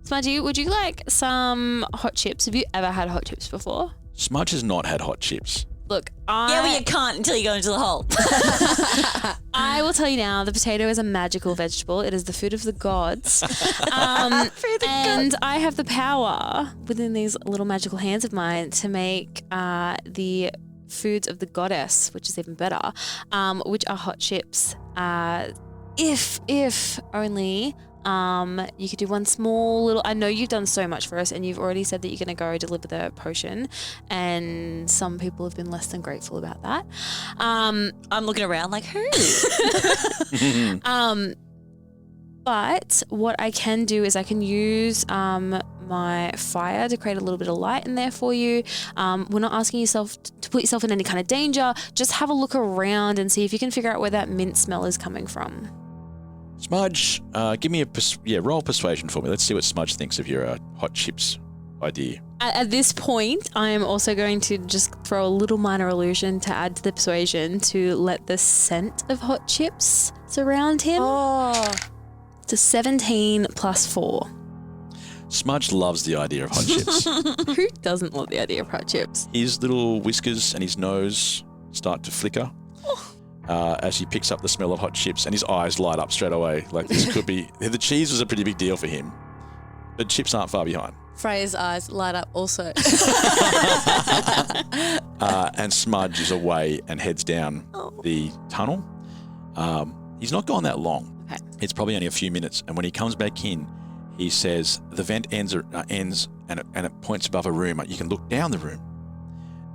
G: Smudgy, would you like some hot chips? Have you ever had hot chips before?
F: Smudge has not had hot chips.
G: Look,
H: Yeah, well, you can't until you go into the hole.
G: I will tell you now, the potato is a magical vegetable. It is the food of the gods. And I have the power within these little magical hands of mine to make the foods of the goddess, which is even better, which are hot chips. If only you could do one small little... I know you've done so much for us and you've already said that you're going to go deliver the potion, and some people have been less than grateful about that.
H: I'm looking around like, who?
G: But what I can do is I can use my fire to create a little bit of light in there for you. We're not asking yourself to put yourself in any kind of danger. Just have a look around and see if you can figure out where that mint smell is coming from.
F: Smudge, give me roll persuasion for me. Let's see what Smudge thinks of your hot chips idea.
G: At this point, I am also going to just throw a little minor illusion to add to the persuasion to let the scent of hot chips surround him.
J: Oh.
G: It's a 17 plus 4.
F: Smudge loves the idea of hot chips.
G: Who doesn't love the idea of hot chips?
F: His little whiskers and his nose start to flicker as he picks up the smell of hot chips, and his eyes light up straight away. Like this could be... The cheese was a pretty big deal for him, but chips aren't far behind.
J: Freya's eyes light up also.
F: And Smudge is away and heads down the tunnel. He's not gone that long.
G: Okay.
F: It's probably only a few minutes, and when he comes back in, he says the vent ends and it points above a room. You can look down the room,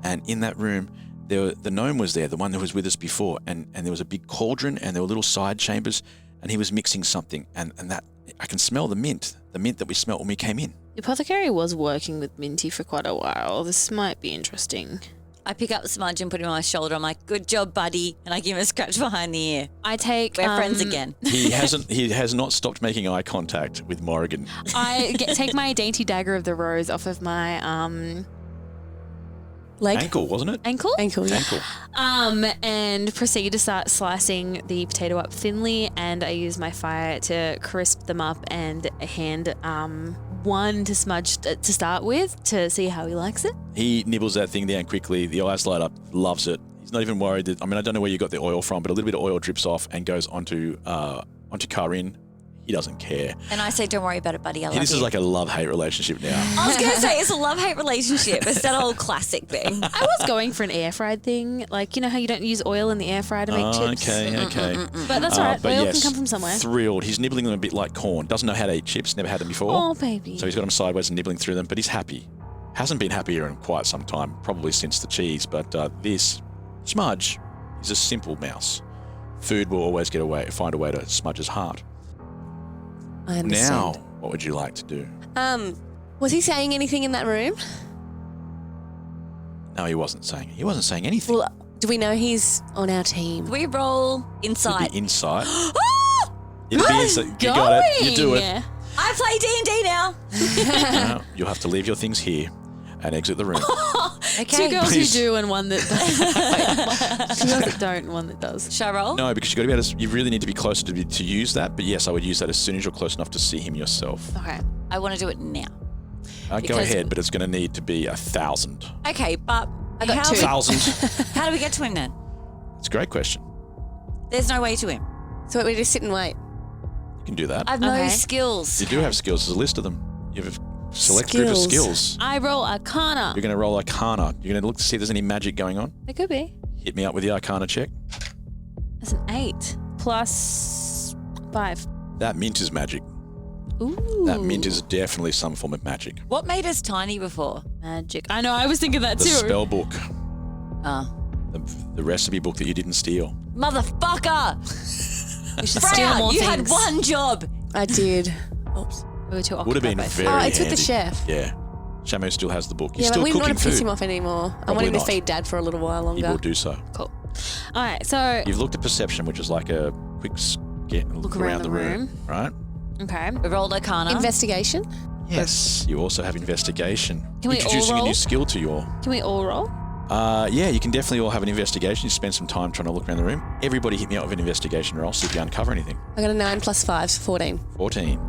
F: and in that room, the gnome was there, the one who was with us before, and there was a big cauldron, and there were little side chambers, and he was mixing something, and that I can smell the mint that we smelled when we came in.
G: The apothecary was working with Minty for quite a while. This might be interesting.
H: I pick up Smudge and put him on my shoulder. I'm like, good job, buddy. And I give him a scratch behind the ear.
G: I take...
H: We're friends again.
F: He has not stopped making eye contact with Morrigan.
G: I take my dainty dagger of the rose off of my...
J: Leg?
F: Ankle, wasn't it?
G: Ankle?
J: Ankle, yeah.
F: Ankle.
G: And proceed to start slicing the potato up thinly, and I use my fire to crisp them up and hand one to Smudge to start with to see how he likes it.
F: He nibbles that thing down quickly. The eyes light up, loves it. He's not even worried that, I don't know where you got the oil from, but a little bit of oil drips off and goes onto Kaa'Riin. He doesn't care.
H: And I say, don't worry about it, buddy. I love you.
F: This is like a love-hate relationship now.
H: I was going to say, it's a love-hate relationship. It's that old classic thing.
G: I was going for an air-fried thing. Like, you know how you don't use oil in the air fryer to make chips?
F: Okay.
G: But that's all right.
F: But
G: Oil
F: yes,
G: can come from somewhere.
F: Thrilled. He's nibbling them a bit like corn. Doesn't know how to eat chips. Never had them before.
G: Oh, baby.
F: So he's got them sideways and nibbling through them. But he's happy. Hasn't been happier in quite some time. Probably since the cheese. But this Smudge is a simple mouse. Food will always find a way to Smudge's heart.
J: I understand.
F: Now, what would you like to do?
J: Was he saying anything in that room?
F: No, he wasn't saying anything.
J: Well, do we know he's on our team?
H: We roll
F: It'd
H: insight.
F: be insight. It'd be insight. You got it. You do it.
H: I play D&D now.
F: Now, you'll have to leave your things here and exit the room.
H: Okay.
G: Two girls
F: Please.
G: who do and one that doesn't. Two girls that don't and one that does.
H: Shall I roll?
F: No, because you got to be able to, you really need to be closer to use that. But yes, I would use that as soon as you're close enough to see him yourself.
H: Okay. I want to do it now.
F: Go
H: Because-
F: ahead, but it's going to need to be 1,000.
H: Okay, but
J: I got
H: how
J: 2.
F: 1,000.
H: How do we get to him then?
F: It's a great question.
H: There's no way to him.
J: So we just sit and wait.
F: You can do that.
H: I have no
G: Okay.
H: skills.
F: You do have skills. There's a list of them. You have a select group of skills.
G: I roll Arcana.
F: You're going to roll Arcana. You're going to look to see if there's any magic going on.
G: It could be.
F: Hit me up with the Arcana check.
G: That's an 8 plus 5.
F: That mint is magic.
G: Ooh.
F: That mint is definitely some form of magic.
H: What made us tiny before?
G: Magic. I know, I was thinking that
F: The
G: too.
F: spell book.
H: Oh.
F: The recipe book that you didn't steal.
H: Motherfucker!
G: We should steal
H: Freya,
G: more
H: you
G: things.
H: had one job.
J: I did. Oops.
G: We were too occupied.
F: Would have been
G: by
F: very
J: Oh, it's with
F: handy.
J: the chef.
F: Yeah. Shamu still has the book. He's
J: Yeah, but
F: still
J: we don't
F: cooking
J: want to piss
F: food.
J: him off anymore. I want
F: Probably
J: him to
F: not.
J: feed Dad for a little while
F: He
J: longer.
F: will do so.
G: Cool. All right, so
F: You've looked at perception, which is like a quick look
G: around the
F: room,
G: room.
F: right?
G: okay.
H: We rolled Arcana.
J: Investigation?
F: Yes. You also have investigation.
G: Can we all
F: Introducing a
G: roll?
F: new skill to your.
G: Can we all roll?
F: Yeah, you can definitely all have an investigation. You spend some time trying to look around the room. Everybody hit me up with an investigation roll, see if you uncover anything.
J: I got a 9 plus 5, so 14.
F: 14.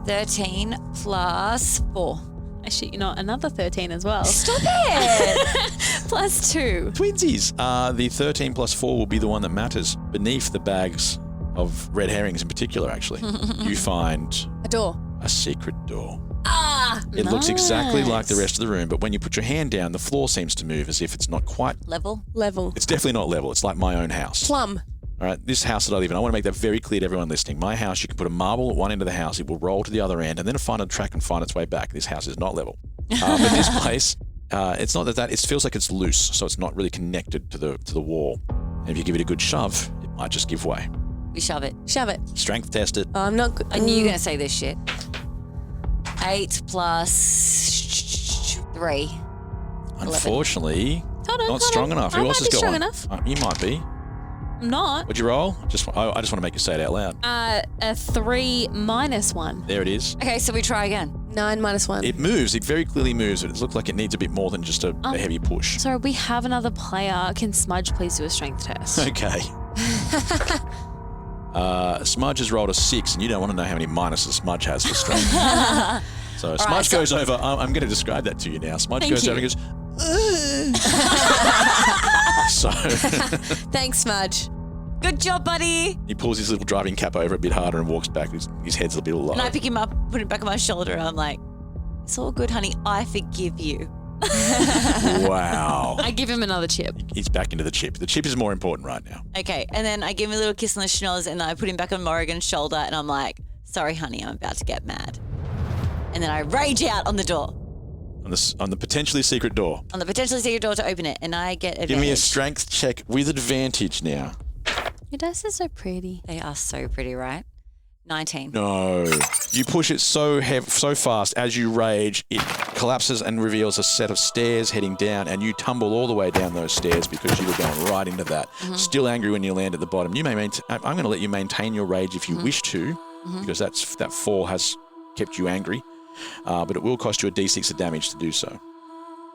H: 13 plus 4.
G: Actually, you know, another 13 as well.
H: Stop it!
G: Plus 2.
F: Twinsies. The 13 plus 4 will be the one that matters. Beneath the bags of red herrings in particular, actually, you find
J: A door.
F: a secret door.
H: Ah!
F: It looks exactly like the
G: Nice.
F: rest of the room, but when you put your hand down, the floor seems to move as if it's not quite.
H: Level.
J: Level.
F: It's definitely not level. It's like my own house.
J: Plum.
F: All right, this house that I live in, I want to make that very clear to everyone listening. My house, you can put a marble at one end of the house, it will roll to the other end, and then find a track and find its way back. This house is not level. But this place, it's not that it feels like it's loose, so it's not really connected to the wall. And if you give it a good shove, it might just give way.
H: We shove it.
J: Shove it.
F: Strength test it.
J: Oh, I'm not good.
H: I knew you were going to say this shit. 8 plus 3.
F: Unfortunately,
G: Hold on,
F: not strong enough.
G: I
F: Who
G: might
F: else has
G: be
F: got
G: strong
F: one?
G: enough.
F: You might be.
G: I'm not.
F: What'd you roll? I just want to make you say it out loud.
G: A 3 minus 1.
F: There it is.
H: Okay, so we try again.
J: 9 minus 1.
F: It moves. It very clearly moves. It looks like it needs a bit more than just a heavy push.
G: Sorry, we have another player. Can Smudge please do a strength test?
F: Okay. Smudge has rolled a 6, and you don't want to know how many minuses Smudge has for strength. So Smudge goes over. I'm going to describe that to you now. Smudge
G: Thank
F: goes
G: you.
F: over and goes. So
J: Thanks, Smudge.
H: Good job, buddy.
F: he pulls his little driving cap over a bit harder and walks back. His head's a bit low.
H: And I pick him up, put him back on my shoulder, and I'm like, it's all good, honey. I forgive you.
F: Wow.
G: I give him another chip.
F: He's back into the chip. The chip is more important right now.
H: Okay, and then I give him a little kiss on the schnoz, and I put him back on Morrigan's shoulder, and I'm like, sorry, honey, I'm about to get mad. And then I rage out on the door,
F: On the potentially secret door.
H: on the potentially secret door to open it, and I get advantage.
F: Give me a strength check with advantage now.
G: Your dice are so pretty.
H: They are so pretty, right? 19.
F: No. You push it so fast as you rage, it collapses and reveals a set of stairs heading down, and you tumble all the way down those stairs because you were going right into that. Still angry when you land at the bottom. You may I'm going to let you maintain your rage if you wish to, because that fall has kept you angry, but it will cost you a d6 of damage to do so.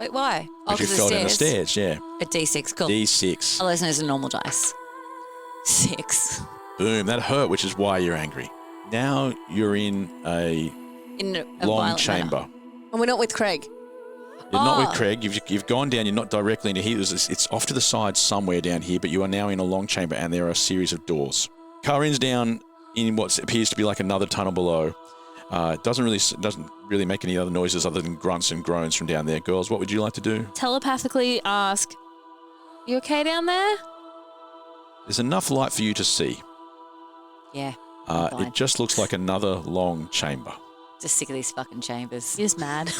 H: Wait, why? Oh,
F: Because you
H: because
F: fell down the stairs, yeah.
H: A D6, cool.
F: D6.
H: Otherwise known as a normal dice. 6.
F: Boom, that hurt, which is why you're angry. Now you're in a
H: In a
F: long
H: violent
F: chamber.
H: manner.
J: And we're not with Craig.
F: You're not with Craig. You've gone down. You're not directly into here. It's off to the side somewhere down here, but you are now in a long chamber, and there are a series of doors. Kaa'Riin's down in what appears to be like another tunnel below. Doesn't really make any other noises other than grunts and groans from down there. Girls, what would you like to do?
G: Telepathically ask, you okay down there?
F: There's enough light for you to see.
H: Yeah.
F: It just looks like another long chamber.
H: Just sick of these fucking chambers.
G: You're just mad.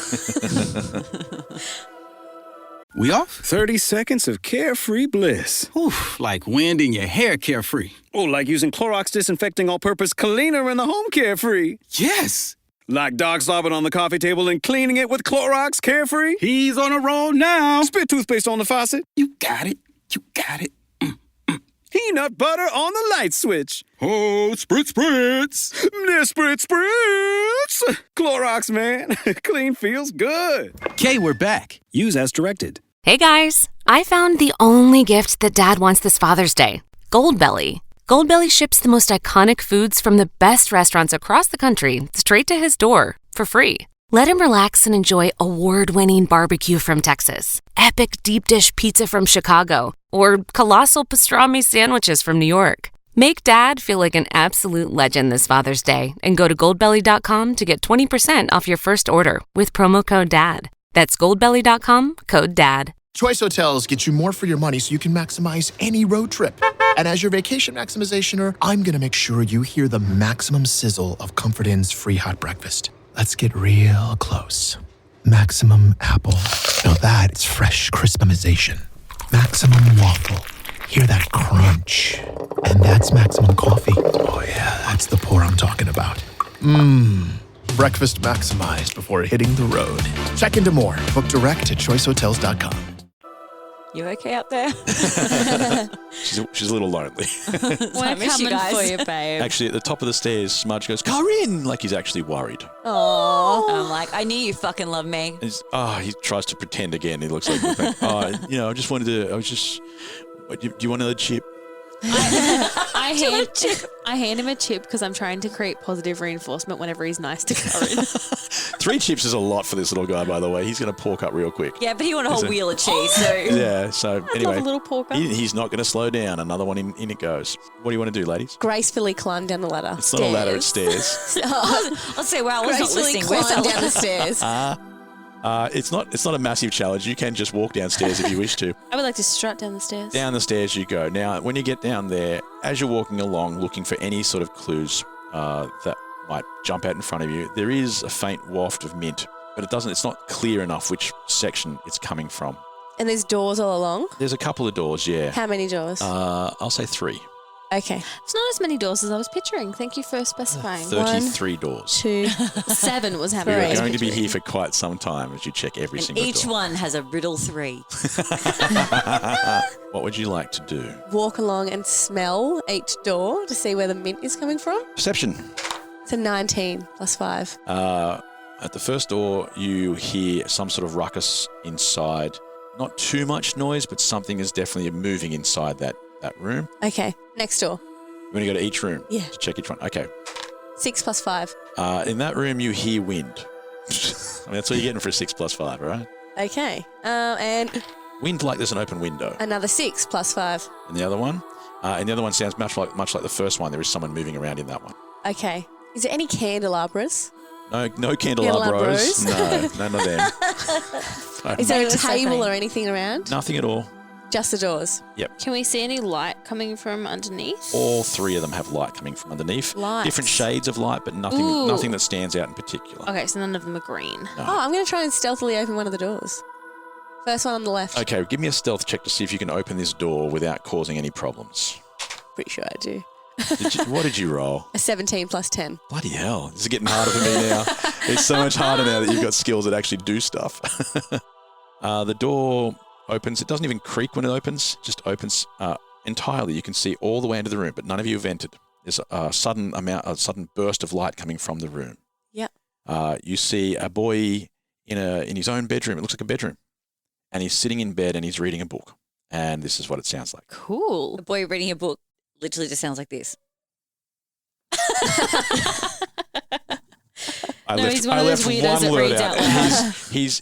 L: We off? 30 seconds of carefree bliss.
M: Oof, like wind in your hair carefree.
L: Oh, like using Clorox Disinfecting All-Purpose Cleaner in the home carefree.
M: Yes.
L: Like dog slobbing on the coffee table and cleaning it with Clorox Carefree.
M: He's on a roll now.
L: Spit toothpaste on the faucet.
M: You got it. You got it.
L: Peanut butter on the light switch.
M: Oh, spritz, spritz.
L: Spritz, spritz. Clorox, man. Clean feels good.
E: Okay, we're back. Use as directed.
N: Hey guys, I found the only gift that Dad wants this Father's Day. Goldbelly. Goldbelly ships the most iconic foods from the best restaurants across the country straight to his door for free. Let him relax and enjoy award-winning barbecue from Texas, epic deep dish pizza from Chicago, or colossal pastrami sandwiches from New York. Make Dad feel like an absolute legend this Father's Day and go to goldbelly.com to get 20% off your first order with promo code DAD. That's goldbelly.com, code DAD.
O: Choice Hotels get you more for your money so you can maximize any road trip. And as your vacation maximizationer, I'm going to make sure you hear the maximum sizzle of Comfort Inn's free hot breakfast. Let's get real close. Maximum apple. Now that's fresh crispimization. Maximum waffle. Hear that crunch. And that's maximum coffee. Oh yeah, that's the pour I'm talking about. Breakfast maximized before hitting the road. Check into more. Book direct at choicehotels.com.
H: You okay up there?
F: She's a little lonely.
G: We're coming for you, babe.
F: Actually, at the top of the stairs, Smudge goes, Kaa'Riin, like he's actually worried.
H: Oh, I'm like, I knew you fucking love me.
F: He tries to pretend again. He looks like, I just wanted to, do you want another chip?
G: I hand him a chip because I'm trying to create positive reinforcement whenever he's nice to Kaa'Riin.
F: 3 chips is a lot for this little guy, by the way. He's going to pork up real quick.
H: Yeah, but he want a whole wheel of cheese, so...
F: Yeah, so anyway.
G: Love a little porker.
F: He's not going to slow down. Another one in it goes. What do you want to do, ladies?
J: Gracefully climb down the ladder.
F: It's not a ladder, it's stairs.
H: I'll say, wow, I was not
J: Gracefully
H: listening.
J: climb down the stairs.
F: It's not a massive challenge. You can just walk downstairs if you wish to.
G: I would like to strut down the stairs.
F: Down the stairs you go. Now, when you get down there, as you're walking along, looking for any sort of clues that might jump out in front of you, there is a faint waft of mint, but it's not clear enough which section it's coming from.
J: And there's doors all along?
F: There's a couple of doors, yeah.
J: How many doors?
F: I'll say 3.
J: Okay.
G: It's not as many doors as I was picturing. Thank you for specifying.
F: 33 doors.
J: 2,
G: 7 was happening.
F: We're going to be here for quite some time as you check every single door.
H: Each one has a riddle 3.
F: What would you like to do?
J: Walk along and smell each door to see where the mint is coming from.
F: Perception.
J: It's a 19 plus 5.
F: At the first door, you hear some sort of ruckus inside. Not too much noise, but something is definitely moving inside that room.
J: Okay. Next door.
F: You want to go to each room?
J: Yeah.
F: To check each one. Okay.
J: 6 plus 5.
F: In that room, you hear wind. That's what you're getting for a 6 plus 5, right?
J: Okay. And
F: Wind like there's an open window.
J: another 6 plus 5.
F: And the other one? And the other one sounds much like the first one. There is someone moving around in that one.
J: Okay. Is there any candelabras?
F: No candelabros. No, none of them.
J: Is there a table or anything around?
F: Nothing at all.
J: Just the doors?
F: Yep.
G: Can we see any light coming from underneath?
F: All 3 of them have light coming from underneath.
G: Lights.
F: Different shades of light, but nothing that stands out in particular.
G: Okay, so none of them are green.
F: No.
J: Oh, I'm going to try and stealthily open one of the doors. First one on the left.
F: Okay, give me a stealth check to see if you can open this door without causing any problems.
J: Pretty sure I do.
F: What did you roll?
J: A 17 plus 10.
F: Bloody hell. This is getting harder for me now. It's so much harder now that you've got skills that actually do stuff. The door opens. It doesn't even creak when it opens. It just opens entirely. You can see all the way into the room, but none of you have entered. There's a sudden burst of light coming from the room.
J: Yep.
F: You see a boy in his own bedroom. It looks like a bedroom. And he's sitting in bed and he's reading a book. And this is what it sounds like.
G: Cool.
H: The boy reading a book literally just sounds like this.
G: He's one of those weirdos that reads out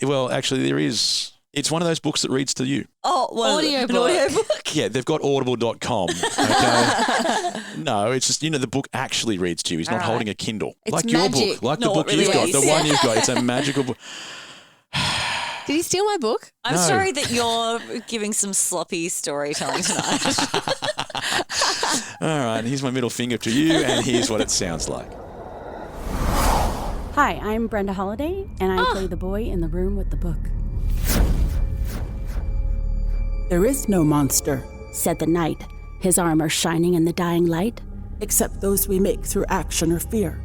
G: loud.
F: Actually, there is. It's one of those books that reads to you.
H: Oh,
G: Audiobook.
H: An audiobook?
F: Yeah, they've got audible.com. Okay. No, it's just, the book actually reads to you. He's not holding a Kindle.
J: It's
F: like
J: magic.
F: your book. Like
J: No,
F: the book
J: it really
F: you've got.
J: is.
F: The one you've got. It's a magical book.
J: Did he steal my book?
H: I'm
F: No.
H: sorry that you're giving some sloppy storytelling tonight.
F: All right, here's my middle finger to you, and here's what it sounds like.
P: Hi, I'm Brenda Holiday, and I play the boy in the room with the book.
Q: There is no monster,
P: Said the knight, his armor shining in the dying light.
Q: except those we make through action or fear.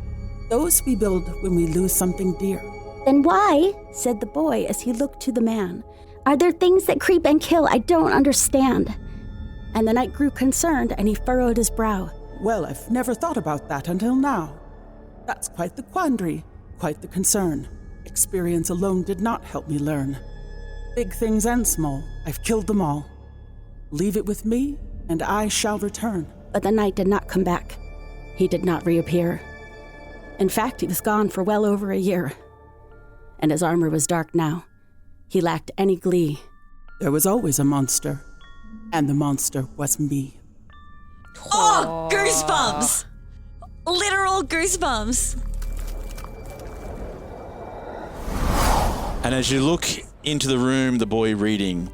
Q: Those we build when we lose something dear.
R: Then why, said the boy as he looked to the man, are there things that creep and kill I don't understand?
P: And the knight grew concerned and he furrowed his brow.
Q: Well, I've never thought about that until now. That's quite the quandary, quite the concern. Experience alone did not help me learn. Big things and small, I've killed them all. Leave it with me, and I shall return.
P: But the knight did not come back. He did not reappear. In fact, he was gone for well over a year. And his armor was dark now. He lacked any glee.
Q: There was always a monster, and the monster was me.
H: Oh, goosebumps! Literal goosebumps.
F: And as you look into the room, the boy reading,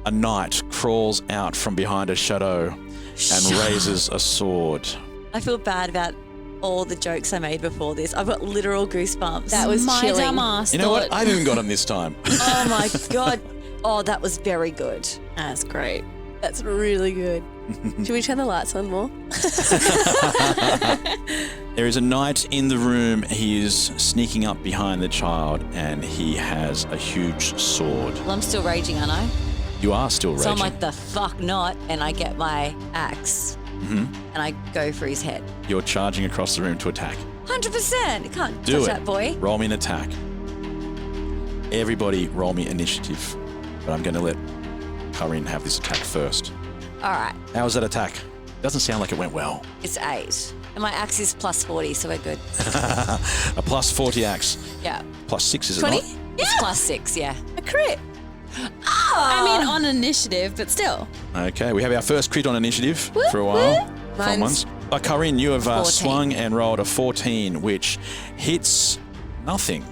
F: a knight crawls out from behind a shadow and raises a sword.
H: I feel bad about all the jokes I made before this. I've got literal goosebumps.
J: That was
G: my
J: chilling.
G: dumbass.
F: You know what? I haven't even got him this time.
H: Oh my God. Oh, that was very good.
G: That's great.
J: That's really good. Should we turn the lights on more?
F: There is a knight in the room. He is sneaking up behind the child and he has a huge sword.
H: Well, I'm still raging, aren't I?
F: You are still raging.
H: So I'm like, the fuck not. And I get my axe and I go for his head.
F: You're charging across the room to attack.
H: 100%. You can't
F: Do
H: touch
F: it.
H: that boy.
F: Roll me an attack. Everybody roll me initiative. But I'm going to let Kaa'Riin have this attack first.
H: All right.
F: How was that attack? Doesn't sound like it went well.
H: It's 8. And my axe is plus 40, so we're good.
F: A plus 40 axe.
H: Yeah.
F: Plus 6, is
J: 20?
F: it not?
H: It's plus 6, yeah.
J: A crit.
H: Oh!
G: I mean, on initiative, but still.
F: Okay, we have our first crit on initiative for a while. Fun ones. Kaa'Riin, you have
H: 14.
F: swung and rolled a 14, which hits nothing.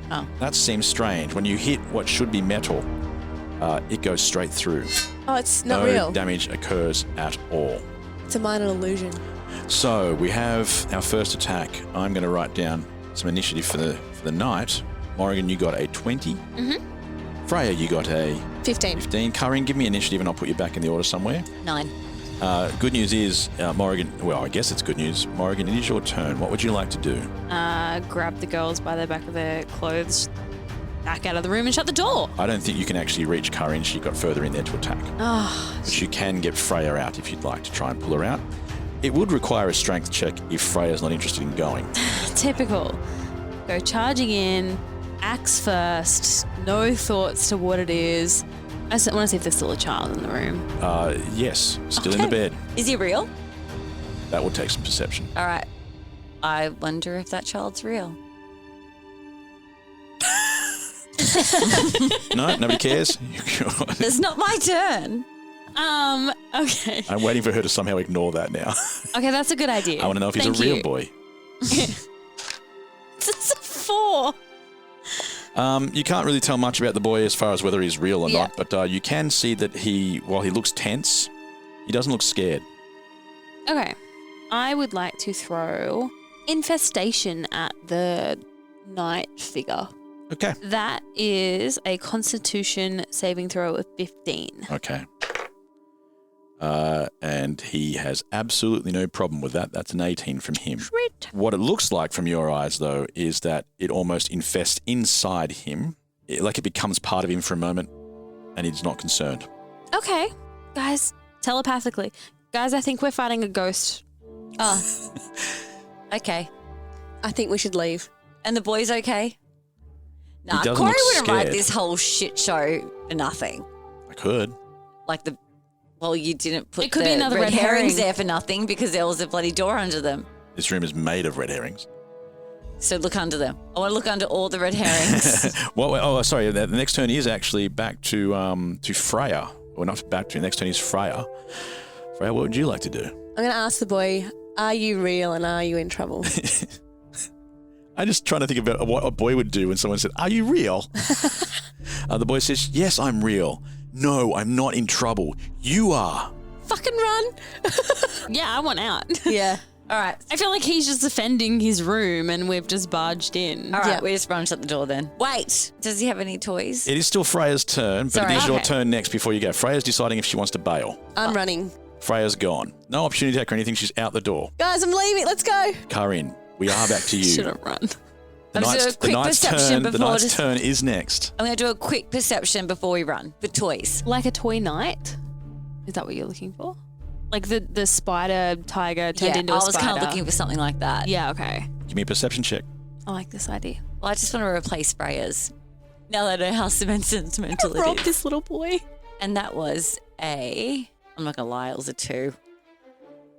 H: Oh.
F: That seems strange. When you hit what should be metal, it goes straight through.
J: Oh, it's not
F: no
J: real.
F: damage occurs at all.
J: It's a minor illusion.
F: So we have our first attack. I'm going to write down some initiative for the knight. Morrigan, you got a 20.
J: Mm-hmm.
F: Freya, you got a
J: 15.
F: Kaa'Riin, give me initiative and I'll put you back in the order somewhere.
H: 9.
F: Good news is, Morrigan, well, I guess it's good news. Morrigan, it is your turn. What would you like to do?
G: Grab the girls by the back of their clothes, back out of the room and shut the door.
F: I don't think you can actually reach Kaa'Riin. She got further in there to attack.
G: Oh,
F: But you can get Freya out if you'd like to try and pull her out. It would require a strength check if Freya's not interested in going.
G: typical. Go charging in, axe first, no thoughts to what it is. I want to see if there's still a child in the room.
F: Yes, still in the bed.
H: Is he real?
F: That would take some perception.
H: All right. I wonder if that child's real.
F: No, nobody cares.
H: It's not my turn.
G: Okay.
F: I'm waiting for her to somehow ignore that now.
G: Okay, that's a good idea.
F: I want to know if he's
G: Thank
F: a real
G: you.
F: boy.
G: It's a 4.
F: You can't really tell much about the boy as far as whether he's real or not, but you can see that while he looks tense, he doesn't look scared.
G: Okay. I would like to throw infestation at the knight figure.
F: Okay.
G: That is a constitution saving throw of 15.
F: Okay. And he has absolutely no problem with that. That's an 18 from him.
G: Sweet.
F: What it looks like from your eyes, though, is that it almost infests inside him. Like it becomes part of him for a moment, and he's not concerned.
G: Okay. Guys, telepathically. Guys, I think we're fighting a ghost.
H: Oh. Okay.
J: I think we should leave.
H: And the boy's okay? Nah,
F: doesn't
H: Cory
F: look
H: wouldn't write
F: scared.
H: this whole shit show for nothing.
F: I could.
H: Like you didn't put
G: It could
H: the
G: be another red
H: herrings
G: herring.
H: there for nothing because there was a bloody door under them.
F: This room is made of red herrings.
H: So look under them. I want to look under all the red herrings.
F: Well, sorry. The next turn is actually back to Freya. Or not back to. The next turn is Freya. Freya, what would you like to do?
J: I'm going to ask the boy, are you real and are you in trouble?
F: I'm just trying to think about what a boy would do when someone said, "Are you real?" The boy says, "Yes, I'm real. No, I'm not in trouble. You are."
J: Fucking run.
G: Yeah, I want out.
J: Yeah.
H: All right.
G: I feel like he's just defending his room and we've just barged in.
H: All right, we just run shut the door then. Wait, does he have any toys?
F: It is still Freya's turn, but
H: Sorry.
F: it is your
H: Okay.
F: turn next before you go. Freya's deciding if she wants to bail.
J: I'm running.
F: Freya's gone. No opportunity attack or anything. She's out the door.
J: Guys, I'm leaving. Let's go.
F: Kaa'Riin, we are back to you.
G: Should have run.
F: The
H: I'm just doing a quick perception
F: the
H: before
F: knight's
H: just-
F: turn is next.
H: I'm going to do a quick perception before we run for toys.
G: Like a toy knight? Is that what you're looking for? Like the spider tiger turned into a spider?
H: I was kind of looking for something like that.
G: Yeah, okay.
F: Give me a perception check.
G: I like this idea.
H: Well, I just want to replace Freya's. Now that I know how sentimental it
J: Rob
H: is.
J: this little boy.
H: And that was I'm not going to lie, it was a 2.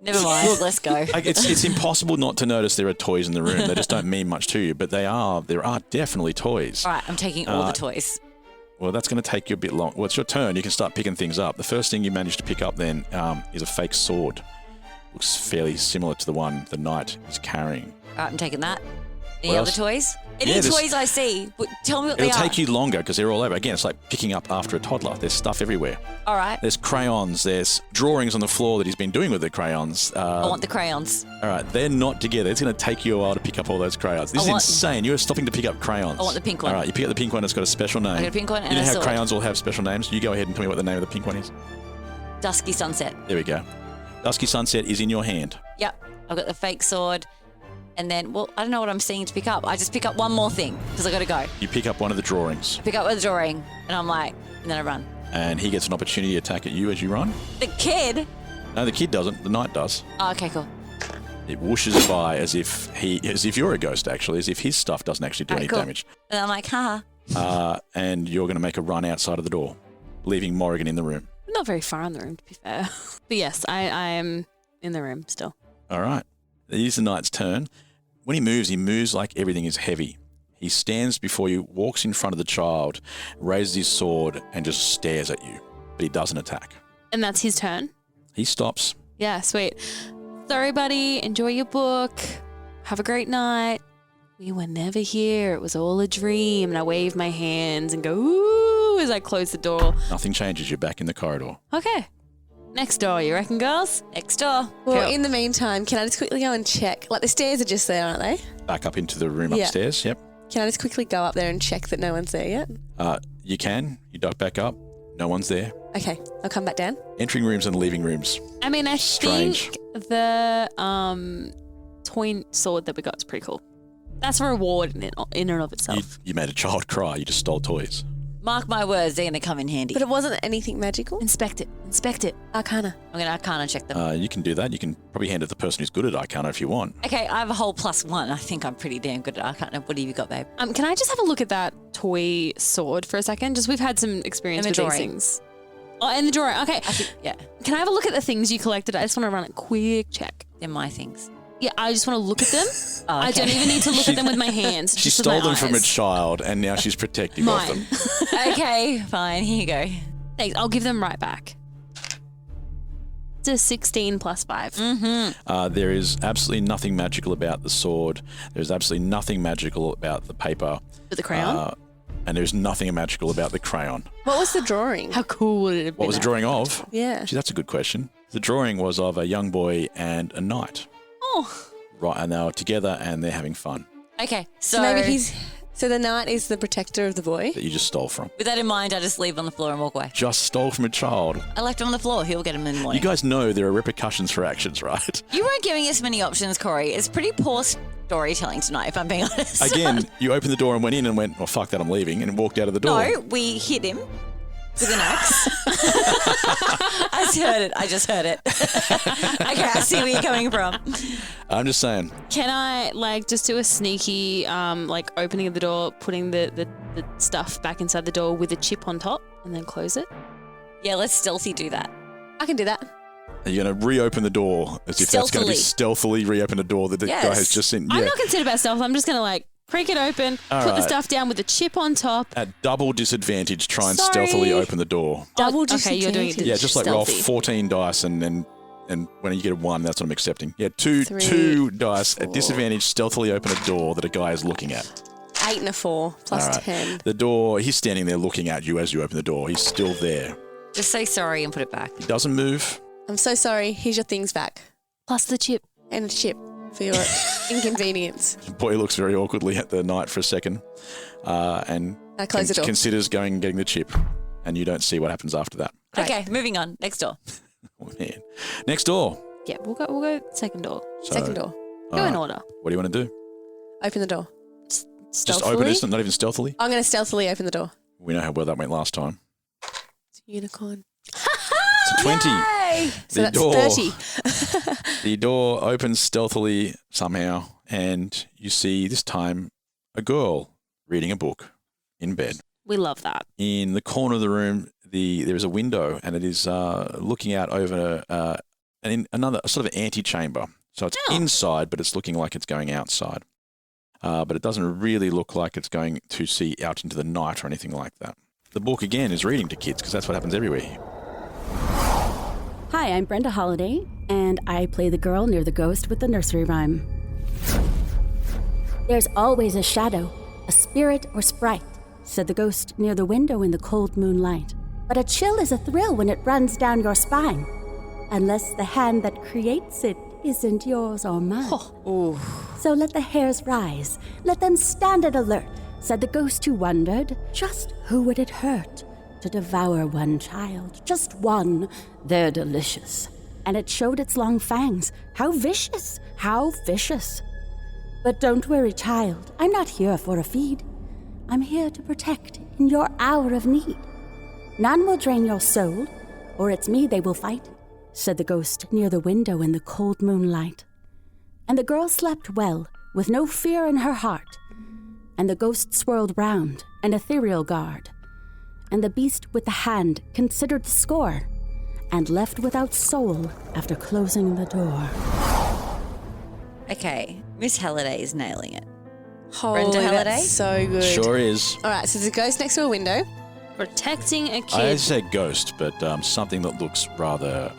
H: Never mind, let's go.
F: It's impossible not to notice there are toys in the room. They just don't mean much to you, but there are definitely toys.
H: All right, I'm taking all the toys.
F: Well, that's going to take you a bit long. Well, it's your turn. You can start picking things up. The first thing you manage to pick up then is a fake sword. Looks fairly similar to the one the knight is carrying.
H: All right, I'm taking that. Any
F: What
H: other
F: else?
H: toys? Any toys I see, tell me what they
F: It'll
H: are.
F: take you longer because they're all over. Again, it's like picking up after a toddler. There's stuff everywhere.
H: All right.
F: There's crayons. There's drawings on the floor that he's been doing with the crayons.
H: I want the crayons.
F: All right, they're not together. It's going to take you a while to pick up all those crayons. This is insane. You're stopping to pick up crayons.
H: I want the pink one.
F: All right, you pick up the pink one. It's got a special name.
H: I got a pink one and
F: you know
H: a
F: how
H: sword.
F: crayons all have special names? You go ahead and tell me what the name of the pink one is.
H: Dusky Sunset.
F: There we go. Dusky Sunset is in your hand.
H: Yep. I've got the fake sword. And then, I don't know what I'm seeing to pick up. I just pick up one more thing because I got to go.
F: You pick up one of the drawings.
H: Pick up a drawing and I'm like, and then I run.
F: And he gets an opportunity to attack at you as you run.
H: The kid?
F: No, the kid doesn't. The knight does.
H: Oh, okay, cool.
F: It whooshes by as if you're a ghost, actually, as if his stuff doesn't actually do any
H: cool.
F: damage.
H: And I'm like, haha.
F: And you're going to make a run outside of the door, leaving Morrigan in the room.
G: Not very far in the room, to be fair. But yes, I am in the room still.
F: All right. It is the knight's turn. When he moves like everything is heavy. He stands before you, walks in front of the child, raises his sword, and just stares at you. But he doesn't attack.
G: And that's his turn?
F: He stops.
G: Yeah, sweet. Sorry, buddy. Enjoy your book. Have a great night. We were never here. It was all a dream. And I wave my hands and go, ooh, as I close the door.
F: Nothing changes. You're back in the corridor.
G: Okay. Next door, you reckon, girls?
H: Next door.
J: Well,
G: Cool.
J: in the meantime, can I just quickly go and check? Like, the stairs are just there, aren't they?
F: Back up into the room
J: Yeah.
F: upstairs. Yep.
J: Can I just quickly go up there and check that no one's there yet?
F: You can. You duck back up. No one's there.
J: Okay, I'll come back down.
F: Entering rooms and leaving rooms.
G: I mean, I
F: Strange.
G: think the toy sword that we got is pretty cool. That's a reward in and of itself.
F: You made a child cry. You just stole toys.
H: Mark my words, they're going to come in handy.
J: But it wasn't anything magical?
G: Inspect it.
J: Arcana.
H: I'm going to Arcana check them.
F: You can do that. You can probably hand it to the person who's good at Arcana if you want.
H: Okay, I have a whole +1. I think I'm pretty damn good at Arcana. What have you got, babe?
G: Can I just have a look at that toy sword for a second? Just we've had some experience
H: In
G: with
H: the
G: these
H: drawing.
G: things. Oh, in the drawing. Okay.
H: Yeah.
G: Can I have a look at the things you collected? I just want to run a quick check.
H: They're my things.
G: Yeah, I just want to look at them.
H: Oh,
G: I
H: okay.
G: don't even need to look at them with my hands.
F: She
G: just with
F: stole
G: my
F: them from a
G: eyes.
F: child and now she's protective
G: Mine.
F: of them.
H: Okay, fine. Here you go.
G: Thanks. I'll give them right back. It's a 16 plus 5.
H: Mm-hmm.
F: There is absolutely nothing magical about the sword. There's absolutely nothing magical about the paper.
G: With the crayon?
F: And there's nothing magical about the crayon.
J: What was the drawing?
G: How cool would it have been?
F: What was the drawing of?
J: Yeah.
F: Gee, that's a good question. The drawing was of a young boy and a knight.
G: Oh.
F: Right, and they were together and they're having fun.
H: Okay,
J: So maybe so the knight is the protector of the boy?
F: That you just stole from.
H: With that in mind, I just leave on the floor and walk away.
F: Just stole from a child.
H: I left him on the floor. He'll get him in the morning.
F: You guys know there are repercussions for actions, right?
H: You weren't giving us many options, Cory. It's pretty poor storytelling tonight, if I'm being honest.
F: Again, you opened the door and went in and went, oh, fuck that, I'm leaving, and walked out of the door.
H: No, we hit him with an axe. I just heard it. Okay, I see where you're coming from.
F: I'm just saying.
G: Can I just do a sneaky opening of the door, putting the stuff back inside the door with a chip on top and then close it?
H: Yeah, let's stealthy do that.
J: I can do that.
F: Are you going to reopen the door as if that's going to be stealthily reopen a door that the guy has just seen?
G: I'm not concerned about stealth. I'm just going to creak it open,
F: All
G: put the
F: right.
G: stuff down with a chip on top.
F: At double disadvantage, try and
G: Sorry.
F: stealthily open the door.
J: Double
G: okay, you're doing it.
F: Yeah, just roll
G: stealthy.
F: 14 dice and when you get a 1, that's what I'm accepting. Yeah, two
J: Three,
F: dice at disadvantage, stealthily open a door that a guy is looking at.
J: 8 and a 4 plus
F: All right.
J: 10.
F: The door, he's standing there looking at you as you open the door. He's still there.
H: Just say sorry and put it back.
F: He doesn't move.
J: I'm so sorry. Here's your things back.
G: Plus the chip.
J: And a chip for your inconvenience.
F: The boy looks very awkwardly at the knight for a second and
J: I close the door.
F: considers going and getting the chip, and you don't see what happens after that.
H: Okay, moving on. Next door.
F: Oh, man. Next door.
G: Yeah, we'll go second door.
F: So,
J: Second door.
G: Go in order.
F: What do you want to do?
J: Open the door.
F: Just
J: Stealthily?
F: open it, not even stealthily?
J: I'm going to stealthily open the door.
F: We know how well that went last time.
J: It's a unicorn.
F: It's a 20.
J: Yay! So that's
F: door,
J: 30.
F: The door opens stealthily somehow, and you see this time a girl reading a book in bed.
G: We love that.
F: In the corner of the room, there is a window, and it is looking out over another sort of antechamber. So it's inside, but it's looking like it's going outside. But it doesn't really look like it's going to see out into the night or anything like that. The book, again, is reading to kids because that's what happens everywhere.
P: Hi, I'm Brenda Holiday, and I play the girl near the ghost with the nursery rhyme. There's always a shadow, a spirit or sprite, said the ghost near the window in the cold moonlight. But a chill is a thrill when it runs down your spine, unless the hand that creates it isn't yours or mine. So let the hairs rise, let them stand at alert, said the ghost who wondered, just who would it hurt to devour one child? Just one, they're delicious. And it showed its long fangs, how vicious, how vicious. But don't worry, child, I'm not here for a feed. I'm here to protect in your hour of need. None will drain your soul, or it's me they will fight, said the ghost near the window in the cold moonlight. And the girl slept well, with no fear in her heart. And the ghost swirled round, an ethereal guard. And the beast with the hand considered the score, and left without soul after closing the door.
H: Okay, Miss Halliday is nailing it.
J: Holy,
H: Brenda Halliday?
J: that's so good.
F: Sure is.
J: All right, so there's a ghost next to a window.
G: Protecting a kid.
F: I said ghost, but something that looks rather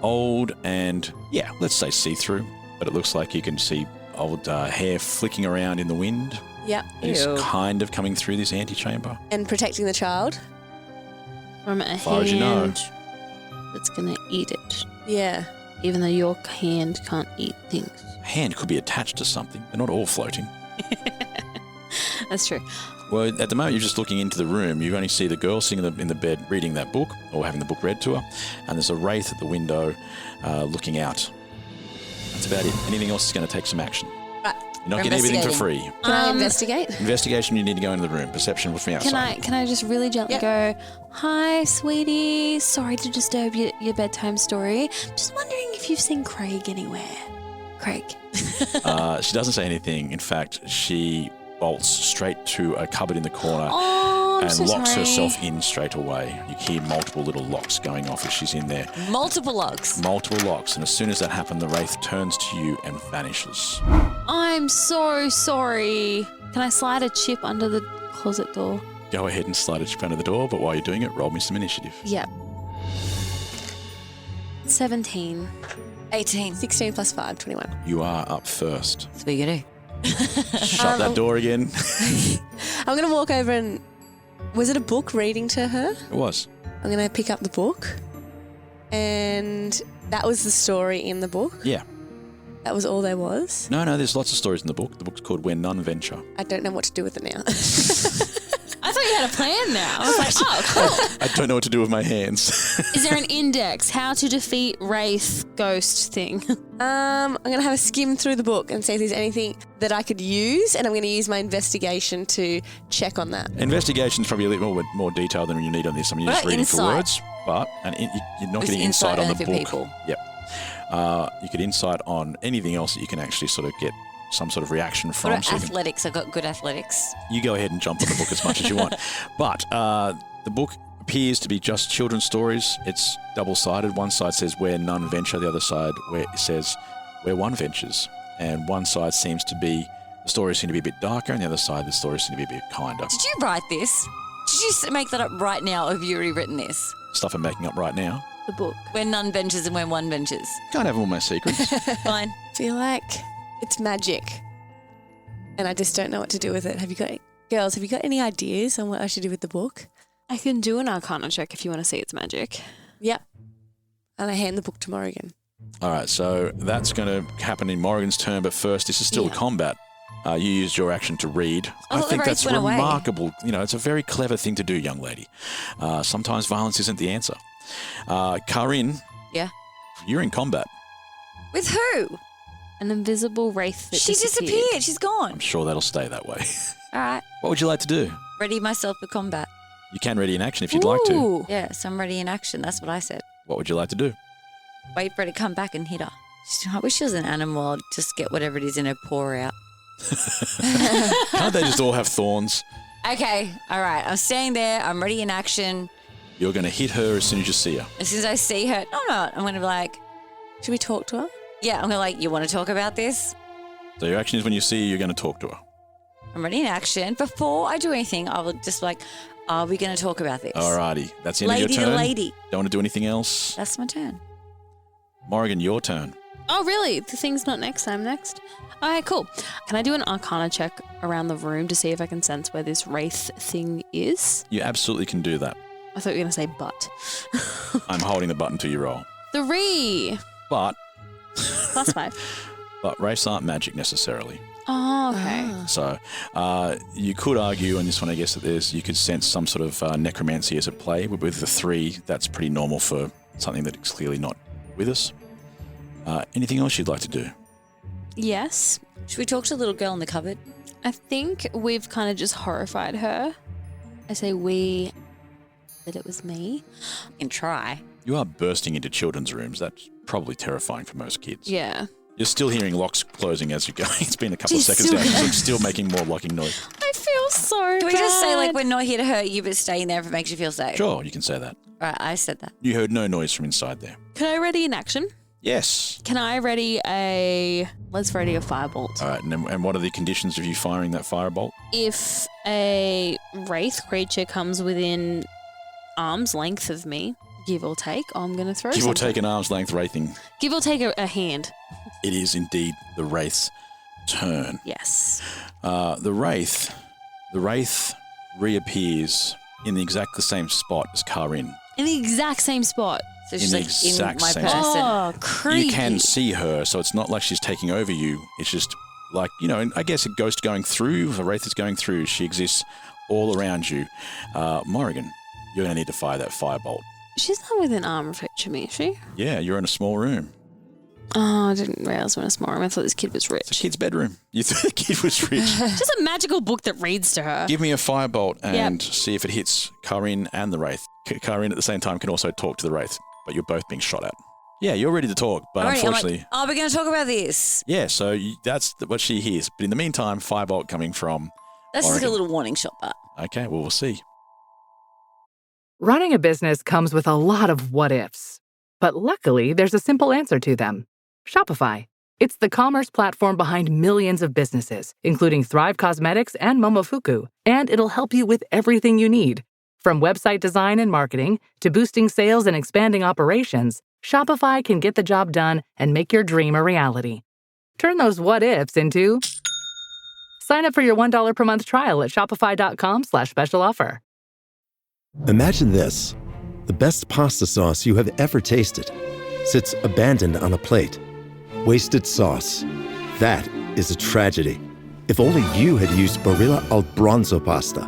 F: old and, yeah, let's say see-through. But it looks like you can see old hair flicking around in the wind.
J: Yep.
F: It's kind of coming through this antechamber.
J: And protecting the child.
G: From a
F: far as you know.
G: hand that's going to eat it.
J: Yeah.
G: Even though your hand can't eat things.
F: Hand could be attached to something. They're not all floating.
G: That's true.
F: Well, at the moment, you're just looking into the room. You only see the girl sitting in the bed reading that book or having the book read to her. And there's a wraith at the window looking out. That's about it. Anything else is going to take some action.
J: Right.
F: You're not getting everything for free.
J: Can I investigate?
F: Investigation, you need to go into the room. Perception from outside.
G: Can I just really gently go, hi, sweetie. Sorry to disturb your bedtime story. Just wondering if you've seen Craig anywhere. Craig.
F: She doesn't say anything. In fact, she bolts straight to a cupboard in the corner and locks herself in straight away. You hear multiple little locks going off as she's in there.
H: Multiple locks.
F: Multiple locks. And as soon as that happens, the wraith turns to you and vanishes.
G: I'm so sorry. Can I slide a chip under the closet door?
F: Go ahead and slide a chip under the door, but while you're doing it, roll me some initiative.
G: Yep. 17.
H: 18.
J: 16 plus 5, 21.
F: You are up first.
H: That's what you do.
F: Shut that door again.
J: I'm going to walk over and... Was it a book reading to her?
F: It was.
J: I'm going to pick up the book. And that was the story in the book?
F: Yeah.
J: That was all there was?
F: No, there's lots of stories in the book. The book's called Where None Venture.
J: I don't know what to do with it now.
G: I thought you had a plan now. I was like, oh, cool.
F: I don't know what to do with my hands.
G: Is there an index? How to defeat wraith ghost thing?
J: I'm going to have a skim through the book and see if there's anything that I could use, and I'm going to use my investigation to check on that.
F: Investigation's probably a little more detailed than you need on this. I mean, you're just reading for words, but you're not getting insight on the book.
H: People.
F: Yep. You get insight on anything else that you can actually sort of get some sort of reaction from.
H: What about athletics? I've got good athletics.
F: You go ahead and jump on the book as much as you want. But the book appears to be just children's stories. It's double-sided. One side says where none venture. The other side says where one ventures. And one side seems to be, the stories seem to be a bit darker, and the other side, the stories seem to be a bit kinder.
H: Did you write this? Did you make that up right now, or have you already written this?
F: Stuff I'm making up right now.
G: The book.
H: Where none ventures and where one ventures.
F: Can't have all my secrets.
H: Fine.
J: I feel like it's magic, and I just don't know what to do with it. Have you got any ideas on what I should do with the book?
G: I can do an Arcana check if you want to see it's magic.
J: Yep. And I hand the book to Morrigan.
F: All right, so that's going to happen in Morrigan's turn, but first, this is still combat. You used your action to read. I think that's remarkable. You know, it's a very clever thing to do, young lady. Sometimes violence isn't the answer. Kaa'Riin.
H: Yeah?
F: You're in combat.
H: With who?
G: An invisible wraith that
H: She disappeared. She's gone.
F: I'm sure that'll stay that way.
H: All right.
F: What would you like to do?
H: Ready myself for combat.
F: You can ready in action if you'd like to.
H: Yes, I'm ready in action. That's what I said.
F: What would you like to do?
H: Wait for her to come back and hit her. I wish she was an animal. I'd just get whatever it is in her paw out.
F: Can't they just all have thorns?
H: Okay, all right. I'm staying there. I'm ready in action.
F: You're going to hit her as soon as you see her.
H: As soon as I see her, no, I'm not. I'm going to be like,
J: should we talk to her?
H: Yeah, I'm going to like, you want to talk about this?
F: So your action is when you see her, you're going to talk to her.
H: I'm ready in action. Before I do anything, I will just like, are we going to talk about this?
F: Alrighty. That's the end of your turn.
H: Lady to lady.
F: Don't want to do anything else?
H: That's my turn.
F: Morrigan, your turn.
G: Oh, really? The thing's not next. I'm next. All right, cool. Can I do an Arcana check around the room to see if I can sense where this wraith thing is?
F: You absolutely can do that.
G: I thought you were going to say but.
F: I'm holding the button till you roll.
G: 3.
F: But...
G: +5.
F: But wraiths aren't magic necessarily.
G: Oh, okay.
F: So you could argue on this one, I guess, that you could sense some sort of necromancy as at play. But with the 3, that's pretty normal for something that is clearly not with us. Anything else you'd like to do?
G: Yes.
H: Should we talk to the little girl in the cupboard?
G: I think we've kind of just horrified her. I say we, that it was me.
H: And try.
F: You are bursting into children's rooms. That's probably terrifying for most kids.
G: Yeah.
F: You're still hearing locks closing as you go. It's been a couple of seconds now. She's still making more locking noise.
G: I feel so
H: Do we just say, like, we're not here to hurt you, but staying there if it makes you feel safe?
F: Sure, you can say that.
H: Right, I said that.
F: You heard no noise from inside there.
G: Can I ready an action?
F: Yes.
G: Can I ready let's ready a firebolt.
F: All right, and what are the conditions of you firing that firebolt?
G: If a wraith creature comes within arm's length of me, give or take, I'm going to throw
F: Give
G: something.
F: or take an arm's length wraithing.
G: Give or take a hand.
F: It is indeed the wraith's turn.
G: Yes.
F: The wraith reappears in the exact same spot as Kaa'Riin.
G: In the exact same spot.
H: So she's
F: In the
H: like in
F: exact
H: my
F: same
H: person.
G: Oh, creepy.
F: You can see her, so it's not like she's taking over you. It's just like, I guess a ghost going through, a wraith is going through. She exists all around you. Morrigan, you're going to need to fire that firebolt.
G: She's not within arm reach of me, is she?
F: Yeah, you're in a small room.
G: Oh, I didn't realize we're in a small room. I thought this kid was rich.
F: It's a kid's bedroom. You thought the kid was rich.
G: Just a magical book that reads to her.
F: Give me a firebolt and see if it hits Kaa'Riin and the wraith. Kaa'Riin at the same time can also talk to the wraith, but you're both being shot at. Yeah, you're ready to talk, but unfortunately...
H: we're going to talk about this.
F: Yeah, so that's what she hears. But in the meantime, firebolt coming from
H: That's just
F: Morrigan.
H: a little warning shot, but...
F: Okay, well, we'll see.
S: Running a business comes with a lot of what-ifs. But luckily, there's a simple answer to them. Shopify. It's the commerce platform behind millions of businesses, including Thrive Cosmetics and Momofuku. And it'll help you with everything you need. From website design and marketing to boosting sales and expanding operations, Shopify can get the job done and make your dream a reality. Turn those what-ifs into... Sign up for your $1 per month trial at shopify.com/special offer.
T: Imagine this. The best pasta sauce you have ever tasted sits abandoned on a plate. Wasted sauce. That is a tragedy. If only you had used Barilla al Bronzo pasta.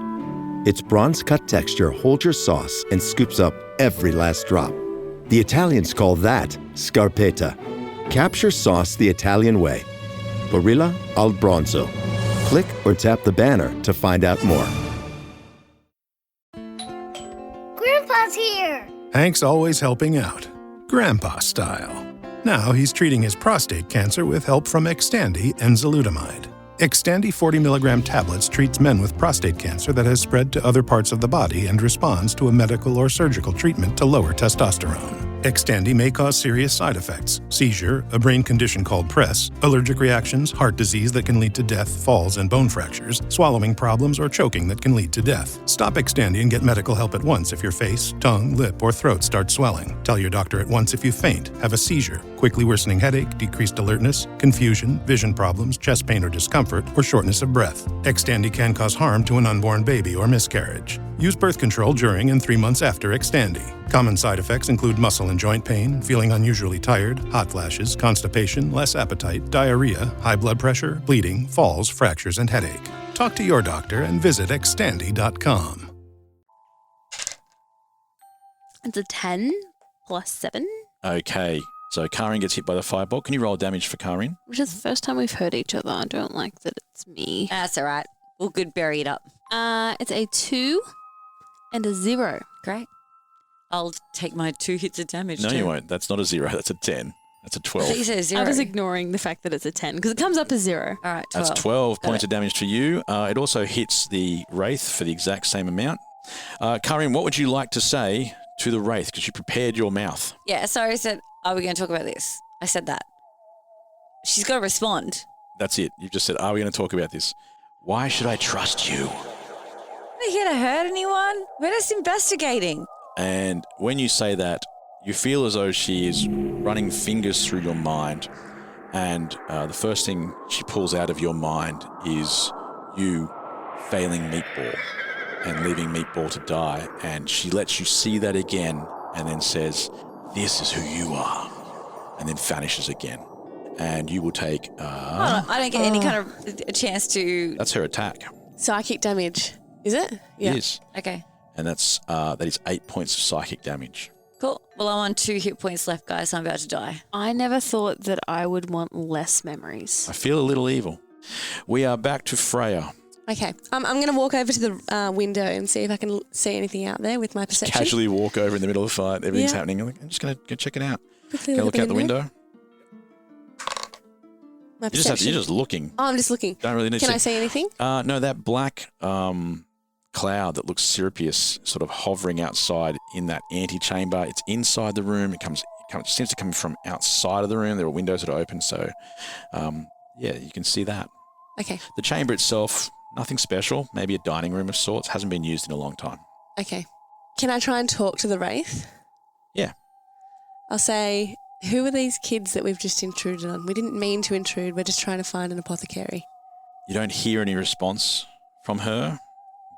T: Its bronze-cut texture holds your sauce and scoops up every last drop. The Italians call that scarpetta. Capture sauce the Italian way. Barilla al Bronzo. Click or tap the banner to find out more.
U: Grandpa's here!
V: Hank's always helping out. Grandpa style. Now he's treating his prostate cancer with help from Xtandi enzalutamide. Xtandi 40 milligram tablets treats men with prostate cancer that has spread to other parts of the body and responds to a medical or surgical treatment to lower testosterone. Xtandi may cause serious side effects: seizure, a brain condition called PRESS, allergic reactions, heart disease that can lead to death, falls and bone fractures, swallowing problems, or choking that can lead to death. Stop Xtandi and get medical help at once if your face, tongue, lip, or throat start swelling. Tell your doctor at once if you faint, have a seizure, quickly worsening headache, decreased alertness, confusion, vision problems, chest pain or discomfort, or shortness of breath. Xtandi can cause harm to an unborn baby or miscarriage. Use birth control during and 3 months after Xtandi. Common side effects include muscle and joint pain, feeling unusually tired, hot flashes, constipation, less appetite, diarrhea, high blood pressure, bleeding, falls, fractures, and headache. Talk to your doctor and visit xtandi.com.
G: It's a 10 plus 7.
F: Okay, so Kaa'Riin gets hit by the firebolt. Can you roll damage for Kaa'Riin?
G: Which is the first time we've heard each other. I don't like that it's me.
H: That's all right. We'll good bury it up.
G: It's a 2 and a 0.
H: Great. I'll take my 2 hits of damage.
F: No,
H: too.
F: you won't. That's not a 0. That's a 10. That's a 12.
H: I thought you said a 0.
G: I was ignoring the fact that it's a 10 because it comes up as 0.
H: All right, 12.
F: That's 12 points of damage to you. It also hits the Wraith for the exact same amount. Kaa'Riin, what would you like to say to the Wraith? Because you prepared your mouth.
H: Yeah, so I said, are we going to talk about this? I said that. She's got to respond.
F: That's it. You've just said, are we going to talk about this? Why should I trust you?
H: We're not here to hurt anyone. We're just investigating.
F: And when you say that, you feel as though she is running fingers through your mind. And the first thing she pulls out of your mind is you failing Meatball and leaving Meatball to die. And she lets you see that again and then says, this is who you are. And then vanishes again. And you will take...
H: I don't get any kind of a chance to...
F: That's her attack.
J: Psychic damage. Is it? Yeah.
F: It is.
H: Okay.
F: And that is 8 points of psychic damage.
H: Cool. Well, I'm on 2 hit points left, guys. So I'm about to die.
G: I never thought that I would want less memories.
F: I feel a little evil. We are back to Freya.
J: Okay. I'm going to walk over to the window and see if I can see anything out there with my perception.
F: Casually walk over in the middle of the fight. Everything's happening. I'm just going to go check it out.
J: Quickly
F: Can I look out the window?
J: My
F: You're just looking.
J: Oh, I'm just looking.
F: Don't really need to
J: Can I see anything?
F: No, that black cloud that looks syrupy sort of hovering outside in that antechamber. It's inside the room. It seems to come from outside of the room. There are windows that are open. So, you can see that.
J: Okay.
F: The chamber itself, nothing special. Maybe a dining room of sorts. Hasn't been used in a long time.
J: Okay. Can I try and talk to the Wraith?
F: Yeah.
J: I'll say, who are these kids that we've just intruded on? We didn't mean to intrude. We're just trying to find an apothecary.
F: You don't hear any response from her,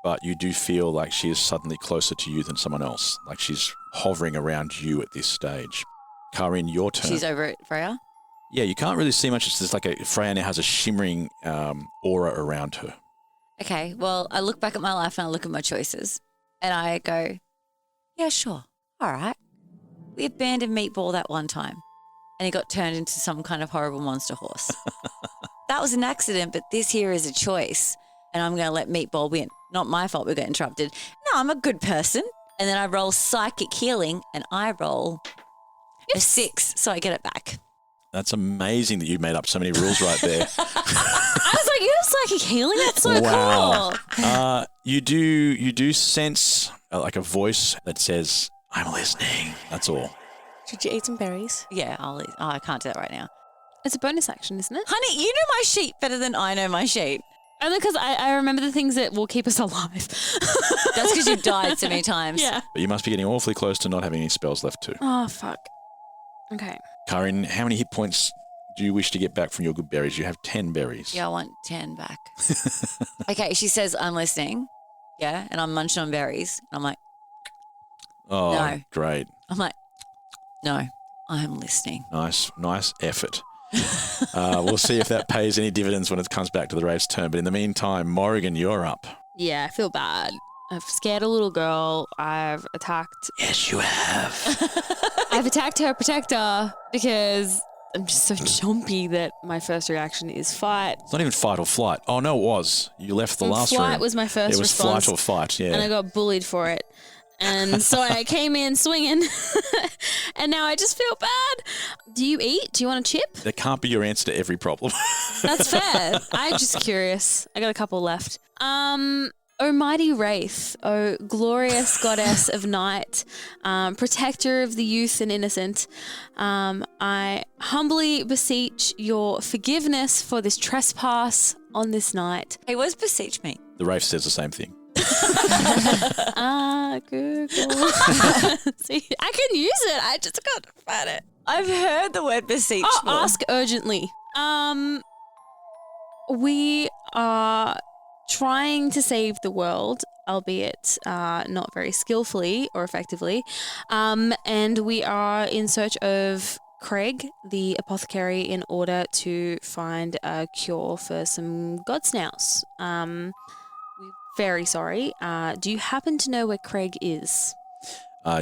F: but you do feel like she is suddenly closer to you than someone else. Like she's hovering around you at this stage. Kaa'Riin, your turn.
H: She's over at Freya?
F: Yeah, you can't really see much. It's just like Freya now has a shimmering aura around her.
H: Okay, well, I look back at my life and I look at my choices and I go, yeah, sure. All right. We abandoned Meatball that one time and he got turned into some kind of horrible monster horse. That was an accident, but this here is a choice and I'm going to let Meatball win. Not my fault we got interrupted. No, I'm a good person. And then I roll psychic healing and I roll a 6, so I get it back.
F: That's amazing that you made up so many rules right there.
G: I was like, you have psychic healing? That's so cool.
F: You do sense like a voice that says, I'm listening. That's all.
J: Should you eat some berries?
H: Yeah, I'll eat. Oh, I can't do that right now.
G: It's a bonus action, isn't it?
H: Honey, you know my sheet better than I know my sheet.
G: Only because I remember the things that will keep us alive.
H: That's because you've died so many times.
G: Yeah.
F: But you must be getting awfully close to not having any spells left too.
G: Oh, fuck. Okay.
F: Kaa'Riin, how many hit points do you wish to get back from your good berries? You have 10 berries.
H: Yeah, I want 10 back. Okay, she says, I'm listening. Yeah, and I'm munching on berries. I'm like,
F: oh,
H: no.
F: Great.
H: I'm like, no, I'm listening.
F: Nice effort. We'll see if that pays any dividends when it comes back to the Wraith's turn. But in the meantime, Morrigan, you're up.
G: Yeah, I feel bad. I've scared a little girl. I've attacked...
F: Yes, you have.
G: I've attacked her protector because I'm just so jumpy that my first reaction is fight.
F: It's not even fight or flight. Oh, no, it was. You left the last room.
G: Flight was my first response.
F: It was flight or fight, yeah.
G: And I got bullied for it. And so I came in swinging and now I just feel bad. Do you eat? Do you want a chip?
F: That can't be your answer to every problem.
G: That's fair. I'm just curious. I got a couple left. O mighty Wraith, O glorious goddess of night, protector of the youth and innocent, I humbly beseech your forgiveness for this trespass on this night.
H: Hey, what does beseech mean?
F: The Wraith says the same thing.
G: Google. See, I can use it. I just can't find it.
H: I've heard the word beseech.
G: Ask urgently. We are trying to save the world, albeit not very skillfully or effectively. And we are in search of Craig, the apothecary, in order to find a cure for some god snails. We're very sorry. Do you happen to know where Craig is?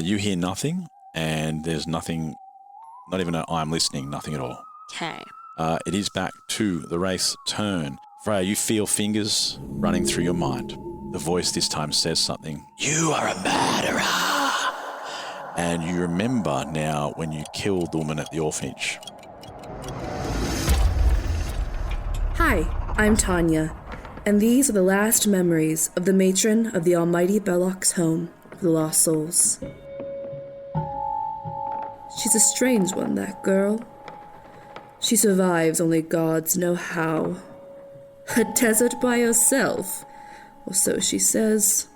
F: You hear nothing, and there's nothing, not even an I'm listening, nothing at all.
G: Okay.
F: It is back to the Wraith's turn. Freya, you feel fingers running through your mind. The voice this time says something. You are a murderer. And you remember now when you killed the woman at the orphanage.
A: Hi, I'm Tanya, and these are the last memories of the matron of the almighty Belloc's home for the lost souls. She's a strange one, that girl. She survives only gods know how. A desert by herself, or so she says.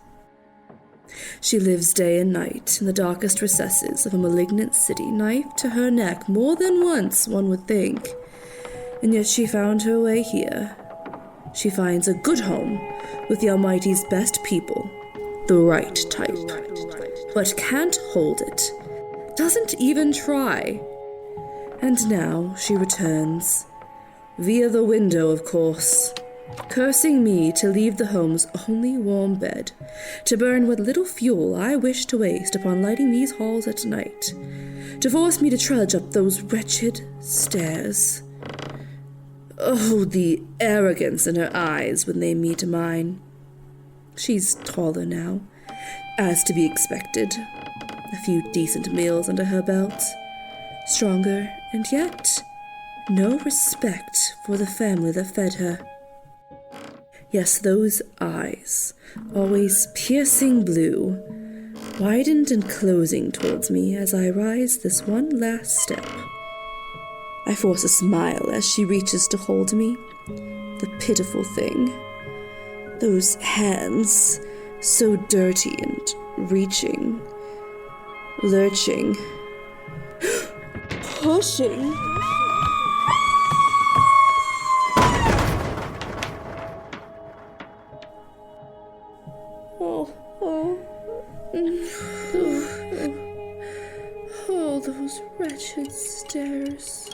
A: She lives day and night in the darkest recesses of a malignant city, knife to her neck more than once, one would think. And yet she found her way here. She finds a good home with the Almighty's best people, the right type. But can't hold it. Doesn't even try. And now she returns. Via the window, of course. Cursing me to leave the home's only warm bed, to burn what little fuel I wish to waste upon lighting these halls at night, to force me to trudge up those wretched stairs. Oh, the arrogance in her eyes when they meet mine. She's taller now, as to be expected. A few decent meals under her belt. Stronger, and yet no respect for the family that fed her. Yes, those eyes, always piercing blue, widened and closing towards me as I rise this one last step. I force a smile as she reaches to hold me. The pitiful thing. Those hands, so dirty and reaching, lurching, pushing. Oh, those wretched stairs.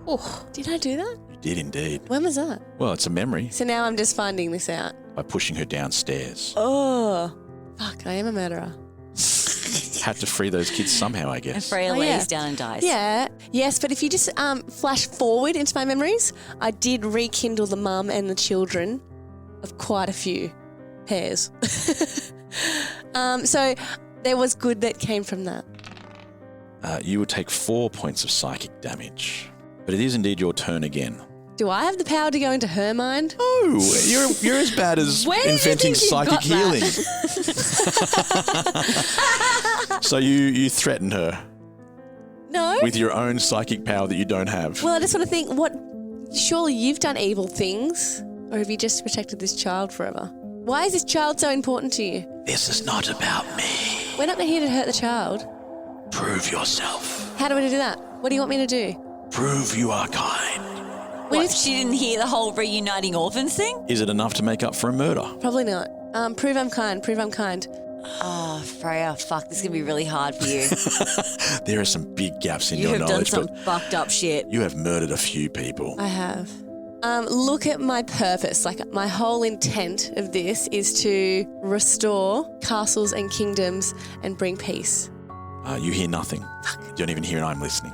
J: Oh, did I do that?
F: You did indeed.
J: When was that?
F: Well, it's a memory.
J: So now I'm just finding this out.
F: By pushing her downstairs.
J: Oh, fuck, I am a murderer.
F: Had to free those kids somehow, I guess.
H: And Freya lays down and dies.
J: Yeah, yes, but if you just flash forward into my memories, I did rekindle the mum and the children of quite a few pairs. So there was good that came from that.
F: You would take 4 points of psychic damage. But it is indeed your turn again.
J: Do I have the power to go into her mind?
F: Oh, you're as bad as inventing psychic healing. So you threaten her.
J: No.
F: With your own psychic power that you don't have.
J: Well, I just want to think, surely you've done evil things, or have you just protected this child forever? Why is this child so important to you?
F: This is not about me.
J: We're not here to hurt the child.
F: Prove yourself.
J: How do we do that? What do you want me to do?
F: Prove you are kind.
H: What, she didn't hear the whole reuniting orphans thing?
F: Is it enough to make up for a murder?
J: Probably not. Prove I'm kind. Prove I'm kind.
H: Oh, Freya, fuck, this is going to be really hard for you.
F: There are some big gaps in your
H: You have
F: knowledge.
H: done some fucked up shit.
F: You have murdered a few people.
J: I have. Look at my purpose. Like, my whole intent of this is to restore castles and kingdoms and bring peace.
F: You hear nothing. You don't even hear, and I'm listening.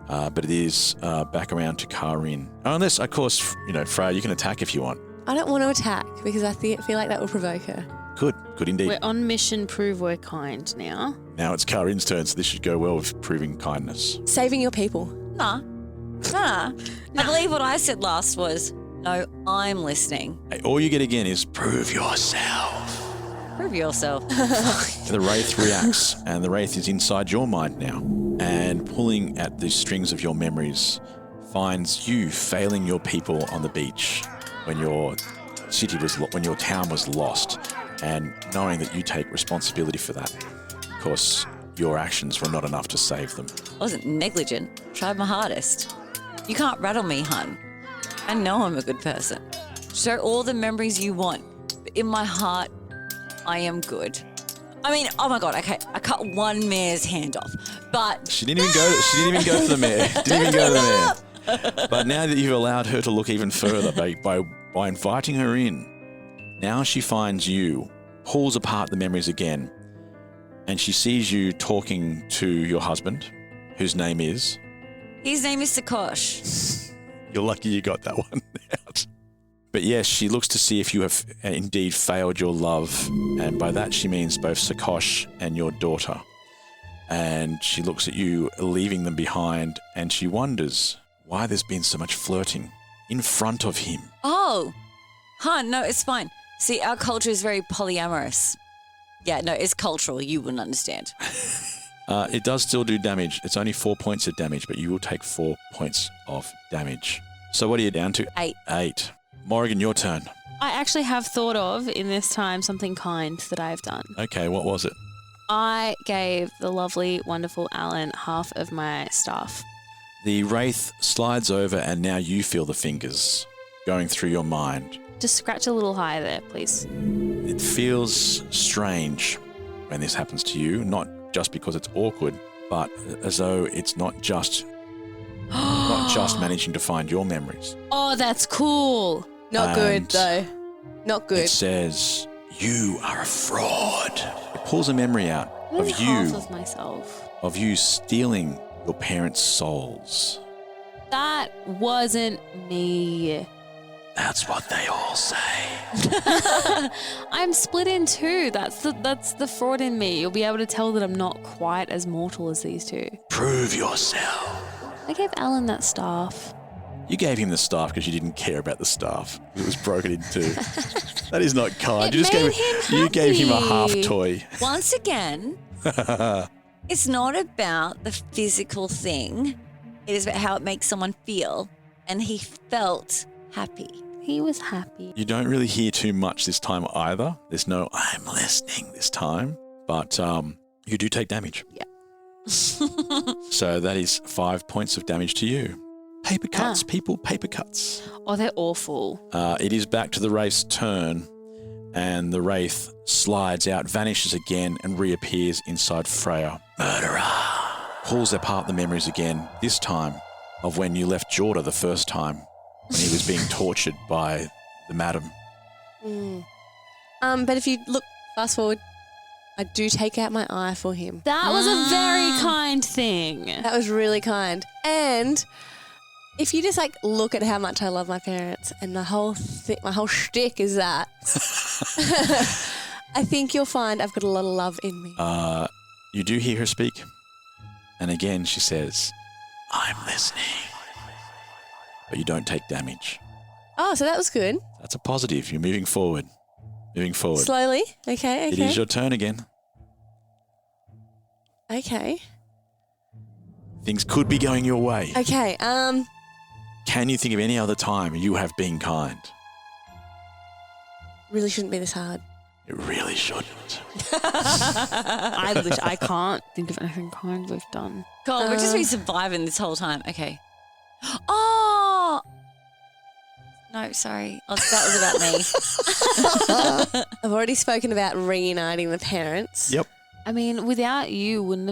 F: But it is back around to Kaa'Riin. Unless, of course, Freya, you can attack if you want.
J: I don't want to attack because I feel like that will provoke her.
F: Good indeed.
G: We're on mission, prove we're kind now.
F: Now it's Kaa'Riin's turn, so this should go well with proving kindness.
J: Saving your people.
H: Nah. I believe what I said last was, no, I'm listening.
F: Hey, all you get again is prove yourself.
H: Prove yourself.
F: The Wraith reacts, and the Wraith is inside your mind now, and pulling at the strings of your memories finds you failing your people on the beach when your when your town was lost, and knowing that you take responsibility for that. Of course, your actions were not enough to save them.
H: I wasn't negligent. Tried my hardest. You can't rattle me, hun. I know I'm a good person. Show all the memories you want, but in my heart, I am good. I mean, oh my God, okay, I cut one mare's hand off, but...
F: She didn't even go to the mayor. But now that you've allowed her to look even further by inviting her in, now she finds you, pulls apart the memories again, and she sees you talking to your husband, whose name is...
H: His name is Sakosh.
F: You're lucky you got that one out. But yes, she looks to see if you have indeed failed your love. And by that she means both Sakosh and your daughter. And she looks at you leaving them behind and she wonders why there's been so much flirting in front of him.
H: Oh, no, it's fine. See, our culture is very polyamorous. Yeah, no, it's cultural. You wouldn't understand.
F: It does still do damage. It's only 4 points of damage, but you will take 4 points of damage. So what are you down to? 8. Morrigan, your turn.
G: I actually have thought of, in this time, something kind that I have done.
F: Okay, what was it?
G: I gave the lovely, wonderful Alan half of my staff.
F: The wraith slides over and now you feel the fingers going through your mind.
G: Just scratch a little higher there, please.
F: It feels strange when this happens to you, not just because it's awkward, but as though it's not just managing to find your memories.
G: Oh, that's cool.
J: Not good, though. Not good.
F: It says, you are a fraud. It pulls a memory out of you.
G: Half of myself.
F: Of you stealing your parents' souls.
G: That wasn't me.
F: That's what they all say.
G: I'm split in two. That's the fraud in me. You'll be able to tell that I'm not quite as mortal as these two.
F: Prove yourself.
G: I gave Alan that staff.
F: You gave him the staff because you didn't care about the staff. It was broken in two. That is not kind. You gave him a half toy.
H: Once again, it's not about the physical thing. It is about how it makes someone feel. And he felt happy.
G: He was happy.
F: You don't really hear too much this time either. There's no I'm listening this time. But you do take damage.
H: Yeah.
F: So that is 5 points of damage to you. Paper cuts, people, paper cuts.
G: Oh, they're awful.
F: It is back to the Wraith's turn, and the Wraith slides out, vanishes again, and reappears inside Freya. Murderer! Pulls apart the memories again, this time of when you left Jorda the first time, when he was being tortured by the madam.
J: But if you look, fast forward, I do take out my eye for him.
G: That was a very kind thing.
J: That was really kind. And if you just look at how much I love my parents, and my whole shtick is that, I think you'll find I've got a lot of love in me.
F: You do hear her speak, and again she says, I'm listening. But you don't take damage.
J: Oh, so that was good.
F: That's a positive. You're moving forward.
J: Slowly. Okay.
F: It is your turn again.
J: Okay.
F: Things could be going your way.
J: Okay.
F: Can you think of any other time you have been kind?
J: Really shouldn't be this hard.
F: It really shouldn't.
G: I can't think of anything kind we've done.
H: God, we've just been surviving this whole time. Okay. Oh! No, sorry. That was about me.
J: I've already spoken about reuniting the parents.
F: Yep.
G: I mean, without you, wouldn't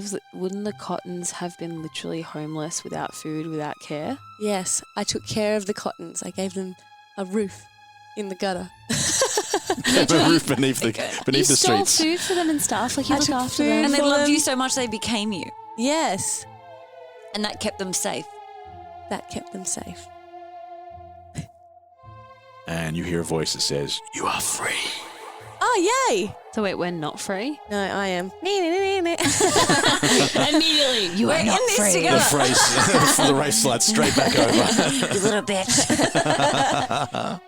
G: the Cottons have been literally homeless, without food, without care?
J: Yes, I took care of the Cottons. I gave them a roof in the gutter.
F: A roof beneath the
G: You stole
F: streets.
G: food for them and stuff. You
J: I
G: looked
J: took
G: after
J: food
G: them.
H: And they
J: for
H: loved
J: them.
H: you so much they became you.
J: Yes,
H: And that kept them safe.
J: that kept them safe.
F: And you hear a voice that says, you are free.
J: Oh, yay!
G: So wait, we're not free?
J: No, I am.
G: Immediately, you
H: We're
G: are
H: in
G: not
H: this
G: free.
H: together.
F: The race slides straight back over.
H: You little bitch.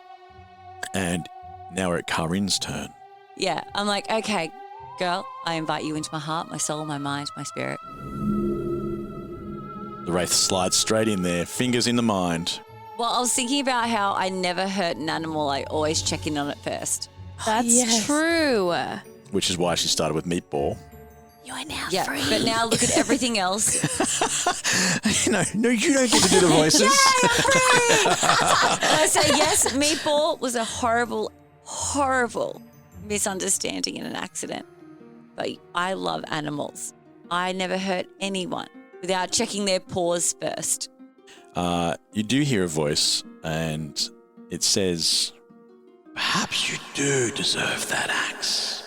F: And now we're at Kaa'Riin's turn.
H: Yeah, I'm like, okay, girl, I invite you into my heart, my soul, my mind, my spirit.
F: The Wraith slides straight in there, fingers in the mind.
H: Well, I was thinking about how I never hurt an animal. I always check in on it first.
G: That's true.
F: Which is why she started with Meatball.
H: You are now free. But now look at everything else.
F: No, you don't get to do the voices.
H: Yay, I'm free! And I say, yes, Meatball was a horrible, horrible misunderstanding and an accident. But I love animals. I never hurt anyone without checking their paws first.
F: You do hear a voice, and it says, perhaps you do deserve that axe.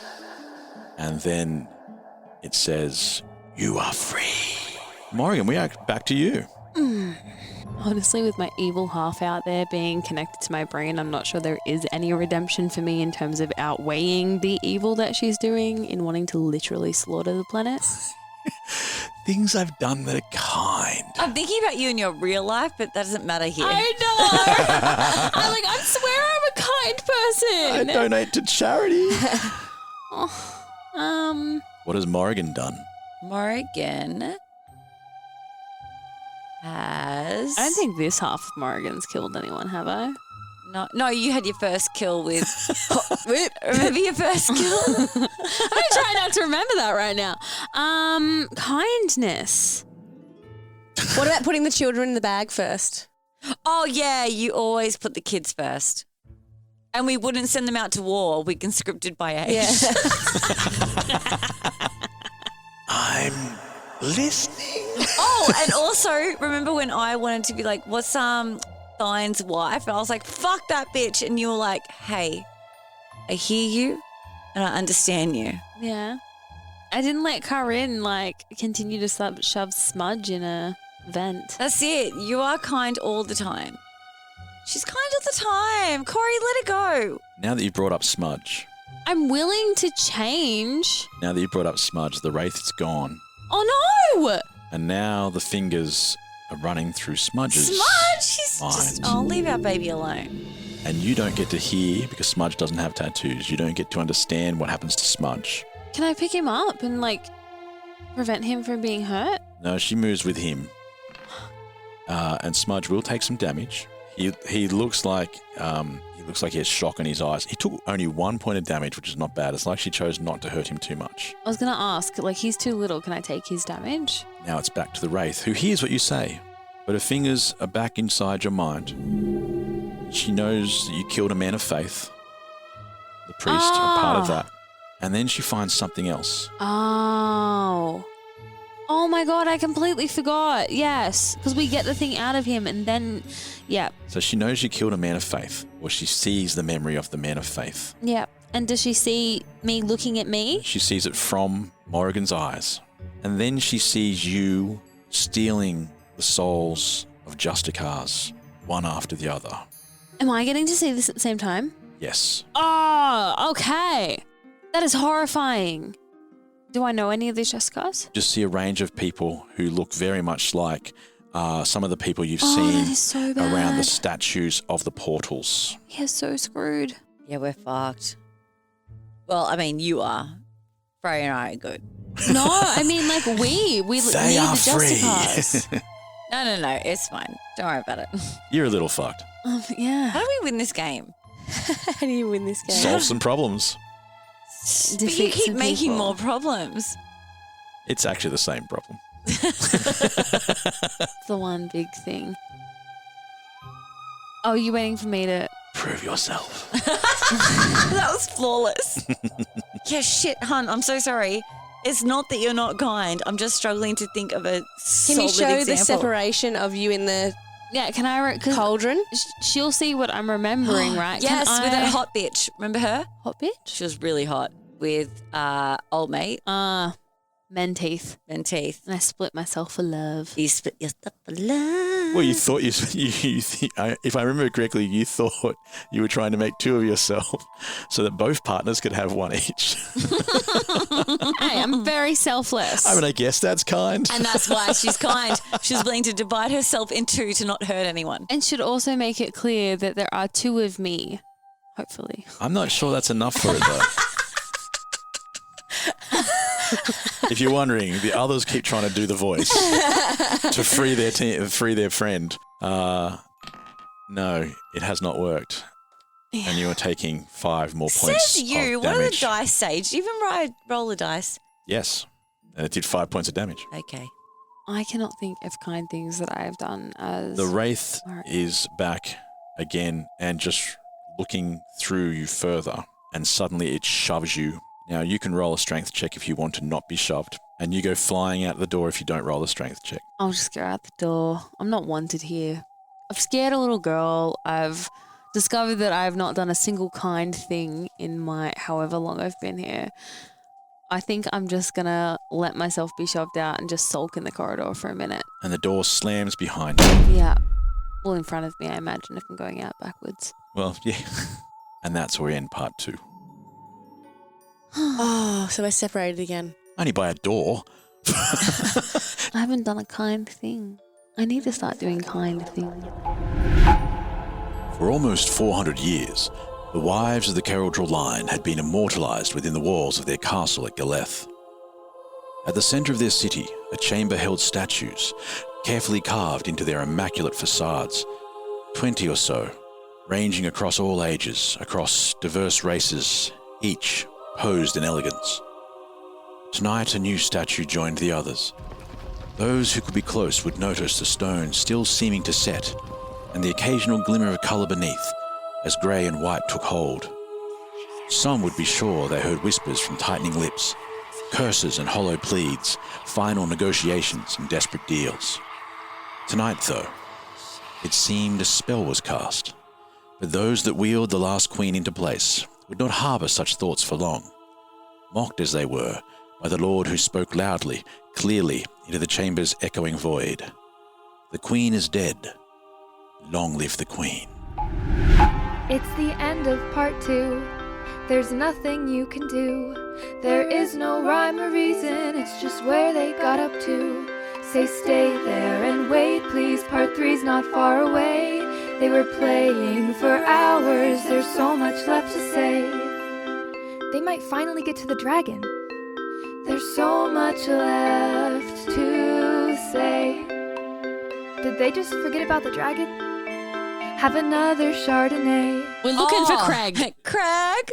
F: And then it says, you are free. Morrigan, we are back to you.
G: Honestly, with my evil half out there being connected to my brain, I'm not sure there is any redemption for me in terms of outweighing the evil that she's doing in wanting to literally slaughter the planet.
F: Things I've done that are kind.
H: I'm thinking about you in your real life, but that doesn't matter here.
G: I know. I swear I'm a kind person.
F: I donate to charity.
G: What
F: has Morrigan done?
H: Morrigan has...
G: I don't think this half of Morrigan's killed anyone, have I?
H: No, you had your first kill with... Remember your first kill?
G: I'm trying not to remember that right now. Kindness.
J: What about putting the children in the bag first?
H: Oh, yeah, you always put the kids first. And we wouldn't send them out to war. We conscripted by age.
J: Yeah.
F: I'm listening.
H: Oh, and also, remember when I wanted to be like, what's Thine's wife? And I was like, fuck that bitch. And you were like, hey, I hear you and I understand you.
G: Yeah. I didn't let Kaa'Riin, continue to shove Smudge in a vent.
H: That's it. You are kind all the time. She's kind all the time. Cory, let it go.
F: Now that you've brought up Smudge.
G: I'm willing to change.
F: Now that you've brought up Smudge, the wraith is gone.
G: Oh, no!
F: And now the fingers are running through Smudge's mind.
H: Leave our baby alone.
F: And you don't get to hear, because Smudge doesn't have tattoos, you don't get to understand what happens to Smudge.
G: Can I pick him up and, prevent him from being hurt?
F: No, she moves with him. And Smudge will take some damage. He looks like he has shock in his eyes. He took only 1 point of damage, which is not bad. It's like she chose not to hurt him too much.
G: I was going to ask, he's too little. Can I take his damage?
F: Now it's back to the wraith, who hears what you say, but her fingers are back inside your mind. She knows that you killed a man of faith. The priest are part of that. And then she finds something else.
G: Oh my God, I completely forgot. Yes, because we get the thing out of him and then, yeah.
F: So she knows you killed a man of faith, or she sees the memory of the man of faith.
G: Yeah. And does she see me looking at me?
F: She sees it from Morrigan's eyes. And then she sees you stealing the souls of Justicars, one after the other.
G: Am I getting to see this at the same time?
F: Yes.
G: Oh, okay. That is horrifying. Do I know any of these Justicars?
F: Just see a range of people who look very much like some of the people you've
G: that
F: seen
G: is so
F: around the
G: bad.
F: statues of the portals.
G: Yeah, so screwed.
H: Yeah, we're fucked. Well, I mean, you are. Freya and I are good.
G: No, I mean, we need
F: They are
G: the
F: free.
H: Justicars. No, it's fine. Don't worry about it.
F: You're a little fucked.
G: Yeah.
H: How do we win this game?
G: How do you win this game?
F: Solve some problems.
H: But you
G: Defeat
H: keep
G: some
H: making
G: people.
H: more problems.
F: It's actually the same problem.
G: The one big thing. Oh, you waiting for me to...
F: Prove yourself.
H: That was flawless. Yeah, shit, hun, I'm so sorry. It's not that you're not kind. I'm just struggling to think of a
J: Can you
H: solid
J: show
H: example.
J: the separation of you in the
G: Yeah, can I...
J: cauldron?
G: She'll see what I'm remembering, right?
H: Yes,
G: Can
H: with
G: I-
H: that hot bitch. Remember her?
G: Hot bitch?
H: She was really hot with old mate.
G: Menteith.
H: Menteith.
G: And I split myself for love.
H: You split yourself for love.
F: Well, you thought if I remember correctly, you thought you were trying to make two of yourself so that both partners could have one each.
G: Hey, I'm very selfless.
F: I mean, I guess that's kind.
H: And that's why she's kind. She's willing to divide herself in two to not hurt anyone.
G: And should also make it clear that there are two of me, hopefully.
F: I'm not sure that's enough for it, though. If you're wondering, the others keep trying to do the voice to free their friend. No, it has not worked. Yeah. And you are taking 5 more points
H: Says you.
F: of
H: What do the
F: damage.
H: dice say? Did you even roll the dice?
F: Yes, and it did 5 points of damage.
H: Okay.
G: I cannot think of kind things that I have done as...
F: The Wraith
G: Alright.
F: is back again and just looking through you further, and suddenly it shoves you. Now, you can roll a strength check if you want to not be shoved, and you go flying out the door if you don't roll a strength check.
G: I'll just go out the door. I'm not wanted here. I've scared a little girl. I've discovered that I have not done a single kind thing in my however long I've been here. I think I'm just going to let myself be shoved out and just sulk in the corridor for a minute.
F: And the door slams behind you.
G: Yeah. Well, in front of me, I imagine, if I'm going out backwards.
F: Well, yeah. And that's where we end part 2.
J: Oh, so we're separated again.
F: Only by a door.
G: I haven't done a kind thing. I need to start doing kind things.
F: For almost 400 years, the wives of the Caradhral line had been immortalized within the walls of their castle at Galeth. At the center of their city, a chamber held statues, carefully carved into their immaculate facades, 20 or so, ranging across all ages, across diverse races, each posed in elegance. Tonight, a new statue joined the others. Those who could be close would notice the stone still seeming to set, and the occasional glimmer of colour beneath, as grey and white took hold. Some would be sure they heard whispers from tightening lips, curses and hollow pleads, final negotiations and desperate deals. Tonight, though, it seemed a spell was cast, but those that wheeled the last queen into place would not harbour such thoughts for long, mocked as they were by the Lord who spoke loudly, clearly into the chamber's echoing void. The queen is dead. Long live the queen.
I: It's the end of part 2. There's nothing you can do. There is no rhyme or reason, it's just where they got up to. Say stay there and wait, please, part 3's not far away. They were playing for hours, there's so much left to say.
B: They might finally get to the dragon.
I: There's so much left to say.
B: Did they just forget about the dragon?
I: Have another Chardonnay.
G: We're looking for Craig.
H: Craig?